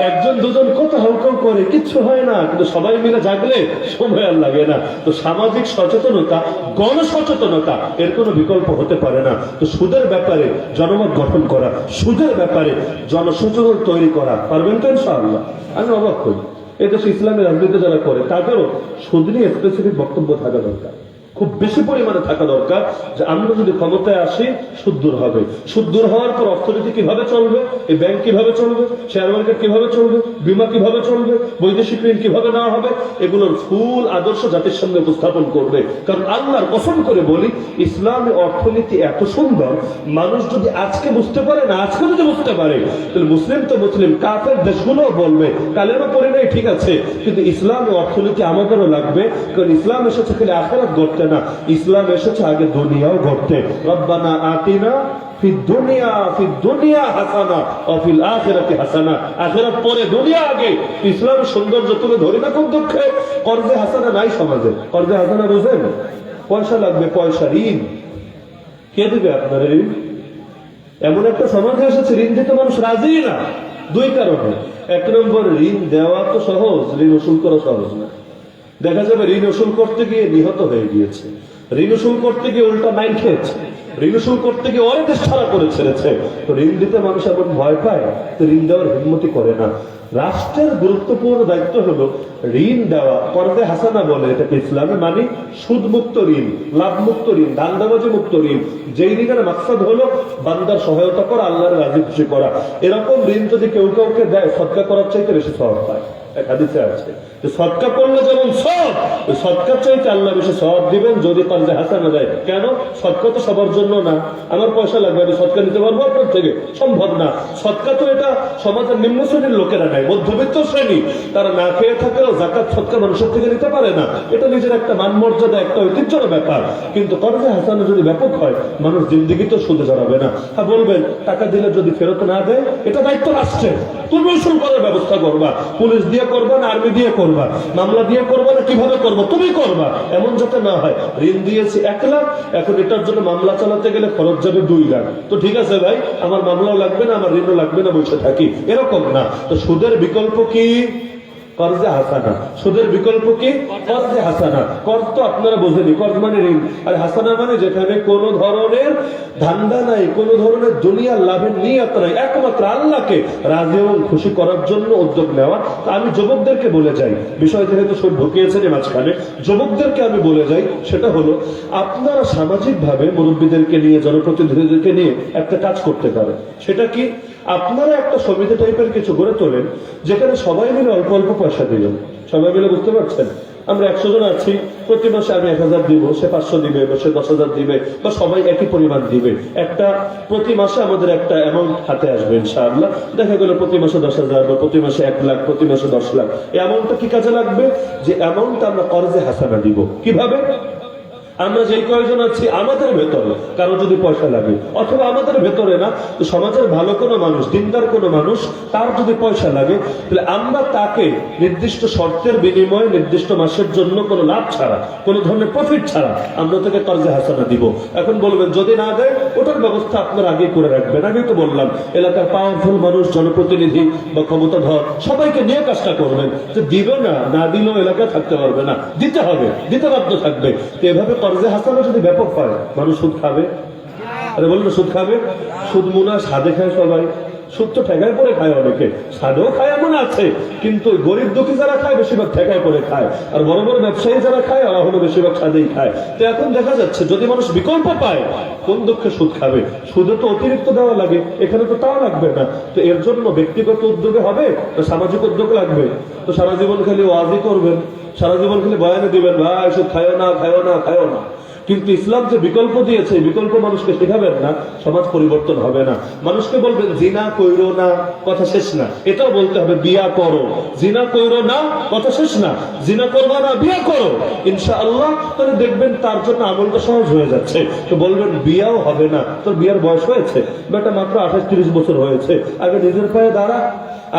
একজন দুজন কত হাউকাউ করে, কিচ্ছু হয় না, কিন্তু সবাই মিলে জাগলে সময় আর লাগে না। তো সামাজিক সচেতনতা, গণসচেতনতা এর কোনো বিকল্প হতে পারে না। তো সুদের ব্যাপারে জনমত গঠন করা, সুদের ব্যাপারে জনসচেতন তৈরি করা পারবেন তো ইনশাআল্লাহ? আমি অবাক করি, এদেশে ইসলামী রাজনীতি যারা করে তাদেরও সুদ নিয়ে স্পেসিফিক বক্তব্য থাকা দরকার, খুব বেশি পরিমাণে থাকা দরকার, যে আমরা যদি ক্ষমতায় আসি সুদ দূর হবে। সুদ দূর হওয়ার পর অর্থনীতি কিভাবে চলবে, এই ব্যাংক কিভাবে চলবে, শেয়ার মার্কেট কিভাবে চলবে, বীমা কিভাবে চলবে, বৈদেশিক ঋণ কিভাবে নেওয়া হবে, এগুলোর ফুল আদর্শ জাতির সামনে উপস্থাপন করবে। কারণ আল্লাহর কসম করে বলি, ইসলামী অর্থনীতি এত সুন্দর, মানুষ যদি আজকে বুঝতে পারে না, আজকে যদি বুঝতে পারে, তাহলে মুসলিম তো মুসলিম, কাফের দেশগুলো বলবে কালেমা পড়ে নেই ঠিক আছে, কিন্তু ইসলামী অর্থনীতি আমাদেরও লাগবে। কারণ ইসলাম এসেছে খালি আখিরাত গড়তে না, ইসলাম এসেছে আগে দুনিয়াও গড়তে। রব্বানা আতিনা ফিদ দুনিয়া হাসানা ওয়া ফিল আখিরাতি হাসানা, আখিরাত পরে দুনিয়া আগে। ইসলামের সৌন্দর্য তুলে ধরি না কোন দুঃখে? কর্জে হাসানা নাই সমাজে। কর্জে হাসানা বুঝেন? পয়সা লাগবে, পয়সা, ঋণ। কে দিবে আপনার ঋণ? এমন একটা সমাজে এসেছে ঋণ দিতে মানুষ রাজি না, দুই কারণে। এক নম্বর, ঋণ দেওয়া তো সহজ, ঋণ উসুল করা সহজ না। দেখা যাবে ঋণ উসুল করতে গিয়ে নিহত হয়ে গিয়েছে, ঋণ উসুল করতে গিয়ে উল্টা মাইন খেয়েছে, ঋণ উসুল করতে গিয়ে অনেক দেশ ছাড়া করে ছেড়েছে। তো ঋণ দিতে মানুষ এমন ভয় পায়, তো ঋণ দেওয়ার হিম্মতি করে না। রাষ্ট্রের গুরুত্বপূর্ণ দায়িত্ব হলো ঋণ দেওয়া। কর্জে হাসানা বলে এটাকে ইসলামে, মানে সুদ মুক্ত ঋণ, লাভ মুক্ত ঋণ, ধান্দাবাজি মুক্ত ঋণ। যেই ঋণের মাকসাদ হলো বান্দার সহায়তা করা, আল্লাহর রাজি খুশি করা। এরকম ঋণ যদি কেউ কাউকে দেয়, সদকা করার চাইতে বেশি সওয়াব পায়। এক হাদিসে আছে যে সদকা করলে যেমন সওয়াব, ওই সদকার চাইতে আল্লাহ বেশি সওয়াব দিবেন যদি কর্জে হাসানা দেয়। কেন? সদকা তো সবার জন্য না। আমার পয়সা লাগবে, আমি সদকা নিতে পারবো আপনার থেকে? সম্ভব না। সদকা তো এটা সমাজের নিম্ন শ্রেণীর লোকেরা নেয়, মধ্যবিত্ত শ্রেণী। তারা না খেয়ে থাকলেও যাকাত সদকা মানুষের থেকে নিতে পারে না। এটা নিজের একটা মান মর্যাদা, একটা ঐতিহ্যের ব্যাপার। কিন্তু কর্জে হাসানা যদি ব্যাপক হয়, মানুষ জিন্দিগি তো সুদে জড়াবে না। হ্যাঁ, বলবেন টাকা দিলে যদি ফেরত না দেয়, এটা দায়িত্ব রাষ্ট্রের, তুমি উসুল করার ব্যবস্থা করবা। পুলিশ দিয়ে করবা না আর্মি দিয়ে করবা, মামলা দিয়ে করবা না কিভাবে করবো তুমি করবা। এমন যাতে না হয় ঋণ দিয়েছি 1 লাখ, এখন এটার জন্য মামলা চালাতে গেলে খরচ যাবে 2 লাখ। তো ঠিক আছে ভাই, আমার মামলাও লাগবে না, আমার ঋণও লাগবে না, বসে থাকি, এরকম না। তো সুদের বিকল্প কি? কর্জে হাসানা। সুদের বিকল্প কি? কর্জে হাসানা। কর্জ তো আপনারা বোঝেনি, কর্জ মানে ঋণ। আর হাসানা মানে যেখানে কোন ধরনের ধান্দা নাই, কোন ধরনের দুনিয়ার লাভের নিয়ত নাই, একমাত্র আল্লাহকে রাজি এবং খুশি করার জন্য উদ্যোগ নেওয়া। তা আমি যুবকদেরকে বলে যাই, বিষয় যেহেতু সব ঢুকিয়েছেন মাঝখানে, যুবকদেরকে আমি বলে যাই, সেটা হলো আপনারা সামাজিক ভাবে মুরব্বীদেরকে নিয়ে, জনপ্রতিনিধিদেরকে নিয়ে একটা কাজ করতে পারেন। সেটা কি? আপনারা একটা সমিতি টাইপের কিছু গড়ে তোলেন, যেখানে সবাই মিলে অল্প অল্প পয়সা দিবেন। সবাই মিলে, বুঝতে পারছেন? আমরা 100 জন আছি, প্রতি মাসে আমি 1000 দিব, সে 500 দিবে, সে 10,000 দিবে, বা সবাই একই পরিমাণ দিবে। একটা প্রতি মাসে আমাদের একটা অ্যামাউন্ট হাতে আসবে ইনশাআল্লাহ। দেখা গেল প্রতি মাসে 10,000, বা প্রতি মাসে 1 লাখ, প্রতি মাসে 10 লাখ। এই অ্যামাউন্টটা কি কাজে লাগবে? যে অ্যামাউন্টটা আমরা কর্জে হাসানা দিব। কিভাবে? আমরা যেই কয়েকজন আছি, আমাদের ভেতরে কারো যদি পয়সা লাগে, অথবা আমাদের ভেতরে না, তো সমাজের ভালো কোনো মানুষ, দিনদার কোনো মানুষ, তার যদি পয়সা লাগে, তাহলে আমরা তাকে নির্দিষ্ট শর্তের বিনিময়ে, নির্দিষ্ট মাসের জন্য কোনো লাভ ছাড়া, কোনো ধরনের প্রফিট ছাড়া আমরা তাকে কর্জে হাসানা দিব। এখন বলবেন যদি না দেয়, ওটার ব্যবস্থা আপনারা আগে করে রাখবেন। আগেই তো বললাম, এলাকার পাওয়ারফুল মানুষ, জনপ্রতিনিধি বা ক্ষমতাধর, সবাইকে নিয়ে কাজটা করবেন। যে দিবে না, না দিলেও এলাকায় থাকতে পারবে না, দিতে হবে, দিতে বাধ্য থাকবে। তো এভাবে কর্জে হাসানা যদি ব্যাপক হয়, মানুষ সুদ খাবে। আরে বলুন, সুদ খাবে? সুদ মুনা সাদে খায় সবাই, সুদ তো ঠেকায় পরে খায়, অনেকে সাদেও খায় এমন আছে, কিন্তু গরিব দুঃখী যারা খায় বেশিরভাগ ঠেকায় পরে খায়, আর বড় বড় ব্যবসায়ী যারা খায় ওরা হলো বেশিরভাগ সাদেই খায়। তো এখন দেখা যাচ্ছে যদি মানুষ বিকল্প পায়, কোন দুঃখে সুদ খাবে? সুদে তো অতিরিক্ত দেওয়া লাগে, এখানে তো তাও লাগবে না। তো এর জন্য ব্যক্তিগত উদ্যোগে হবে, তো সামাজিক উদ্যোগ লাগবে। তো সারা জীবন খালি ওয়াজি করবেন, সারা জীবন খালি বয়ানে দিবেন, ভাই সুদ খায়ও না, খায়ও না, খায়ও না। কিন্তু ইসলাম যে বিকল্প দিয়েছে, বিকল্প মানুষকে শেখাবেন না, সমাজ পরিবর্তন হবে না। মানুষকে বলবেন জিনা কইরো না, কথা শেষ না। এটাও বলতে হবে বিয়া করো। জিনা কইরো না, কথা শেষ না। জিনা করবা না, বিয়া করো, ইনশাআল্লাহ। তাহলে দেখবেন তার জন্য আমলটা সহজ হয়ে যাচ্ছে। তো বলবেন বিয়াও হবে না, তোর বিয়ার বয়স হয়েছে, বেটা মাত্র 28-30 বছর হয়েছে, আগে নিজের পায়ে দাঁড়া,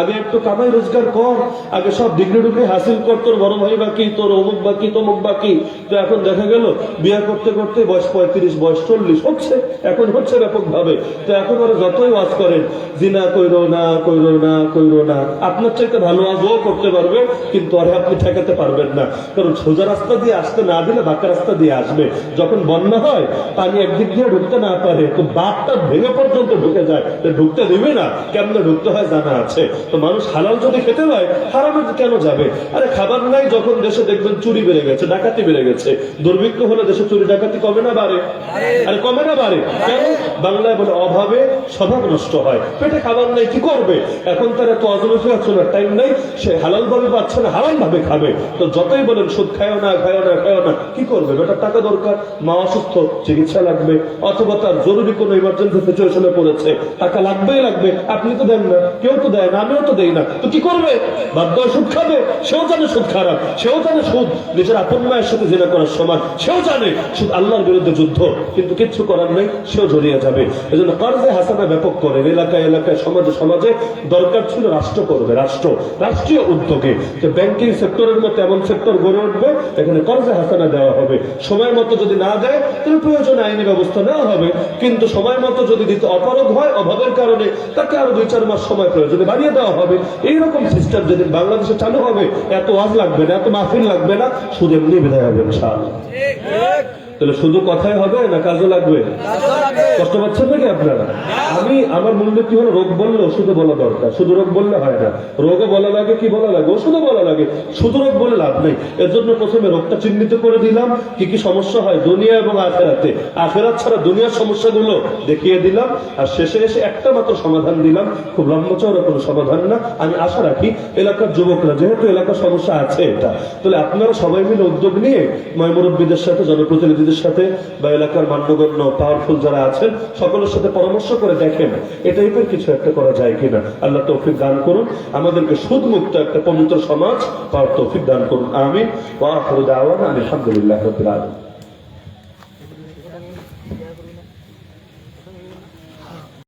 আগে একটু কামাই রোজগার কর, আগে সব ডিগ্রি ডুগ্রি হাসিল কর, তোর বড় ভাই বাকি, তোর অমুক বাকি, তমুক বাকি। তো এখন দেখা গেল বিয়া করতে করতে বয়স 35, বয়স 40 হচ্ছে, এখন হচ্ছে ব্যাপক ভাবে। তো এখন ওরা যতই ওয়াজ করেন জিনা কইরো না, কইরো না, কইরো না, আপনার চাইতে ভালো ওয়াজও করতে পারবে, কিন্তু আরে আপনি ঠেকাতে পারবেন না। কারণ সোজা রাস্তা দিয়ে আসতে না দিলে বাঁকা রাস্তা দিয়ে আসবে। যখন বন্যা হয়, পানি একদিক দিয়ে ঢুকতে না পারে, তো বাঁকটা ভেঙে পর্যন্ত ঢুকে যায়, ঢুকতে দিবে না। কেমনে ঢুকতে হয় জানা আছে। তো মানুষ হালাল যদি খেতে হয়, হারামে কেন যাবে? আরে খাবার নাই যখন দেশে দেখবেন চুরি বেড়ে গেছে, ডাকাতি বেড়ে গেছে, দুর্ভিক্ষ হলে দেশে চুরি ডাকাতি কমে না বাড়ে? আর কমে না বাড়ে কেন? বাংলায় বলে অভাবে স্বভাব নষ্ট হয়। পেটে খাবার নাই, কি করবে? এখন তার এত অজনফি আছে না, টাইম নাই, সে হালাল ভাবে পাচ্ছে না, হারাম ভাবে খাবে। তো যতই বলেন সুদ খায়ও না, খায়ও না, খায়ও না, কি করবে? বেটার টাকা দরকার, মা অসুস্থ, চিকিৎসা লাগবে, অথবা তার জরুরি কোনো ইমার্জেন্সি সিচুয়েশনে পড়েছে, টাকা লাগবেই লাগবে। আপনি তো দেন না, কেউ তো দেয় না, আমিও তো দেই না, তো কি করবে? বাধ্য হয়ে সুদ খাবে। সেও জানে সুদ খারাপ, সেও জানে সুদ নিজের আপন মায়ের সাথে জেনা করার সমান, সেও জানে সুদ আল্লাহর বিরুদ্ধে যুদ্ধ, কিন্তু কিচ্ছু করার নেই, সেও জড়িয়ে যাবে। এই জন্য কর্জে হাসানা ব্যাপক করে এলাকায় এলাকায়, সমাজে সমাজে দরকার ছিল রাষ্ট্র করবে, রাষ্ট্রীয় উদ্যোগে যে ব্যাংকিং সেক্টরের মতো এমন সেক্টর গড়ে উঠবে, এখানে কর্জে হাসানা দেওয়া হবে। সময় মতো যদি না দেয় তাহলে প্রয়োজনে আইনি ব্যবস্থা নেওয়া হবে, কিন্তু সময় মতো যদি দিতে অপারগ হয়, অভাবের কারণে, তাকে আরো 2-4 মাস সময় প্রয়োজনে বাড়িয়ে দেওয়া হবে। এইরকম সিস্টেম যেদিন বাংলাদেশে চালু হবে, এত ওয়াজ লাগবে না, এত মাহফিল লাগবে না, শুধু এমনি বিদায় হবে ইনশাআল্লাহ। তাহলে শুধু কথাই হবে না কাজও লাগবে? কষ্ট পাচ্ছেন নাকি আপনারা? আমি আমার মূলনীতি হলো রোগ বললে ওষুধে বলা দরকার, শুধু রোগ বললে হয় না। রোগও বলা লাগে, কি বলা লাগে? ওষুধও বলা লাগে। শুধু রোগ বলে লাভ নেই। এর জন্য প্রথমে রোগটা চিহ্নিত করে দিলাম, কি কি সমস্যা হয় দুনিয়া এবং আখেরাতে, আখেরাত ছাড়া দুনিয়ার সমস্যাগুলো দেখিয়ে দিলাম, আর শেষে এসে একটা মাত্র সমাধান দিলাম। খুব লম্বা চওড়া কোনো সমাধান না। আমি আশা রাখি এলাকার যুবকরা, যেহেতু এলাকার সমস্যা আছে এটা, তাহলে আপনারা সবাই মিলে উদ্যোগ নিয়ে মুরব্বীদের সাথে, জনপ্রতিনিধিদের সাথে বা এলাকার মান্যগণ্য পাওয়ারফুল যারা আছেন সকলের সাথে পরামর্শ করে দেখেন এই টাইপের কিছু একটা করা যায় কিনা। আল্লাহ তৌফিক দান করুন, আমাদেরকে সুদ মুক্ত একটা পবিত্র সমাজ পাওয়ার তৌফিক দান করুন। আমিন। ওয়া আখিরু দাওয়ানা আলহামদুলিল্লাহি রাব্বিল আলামিন।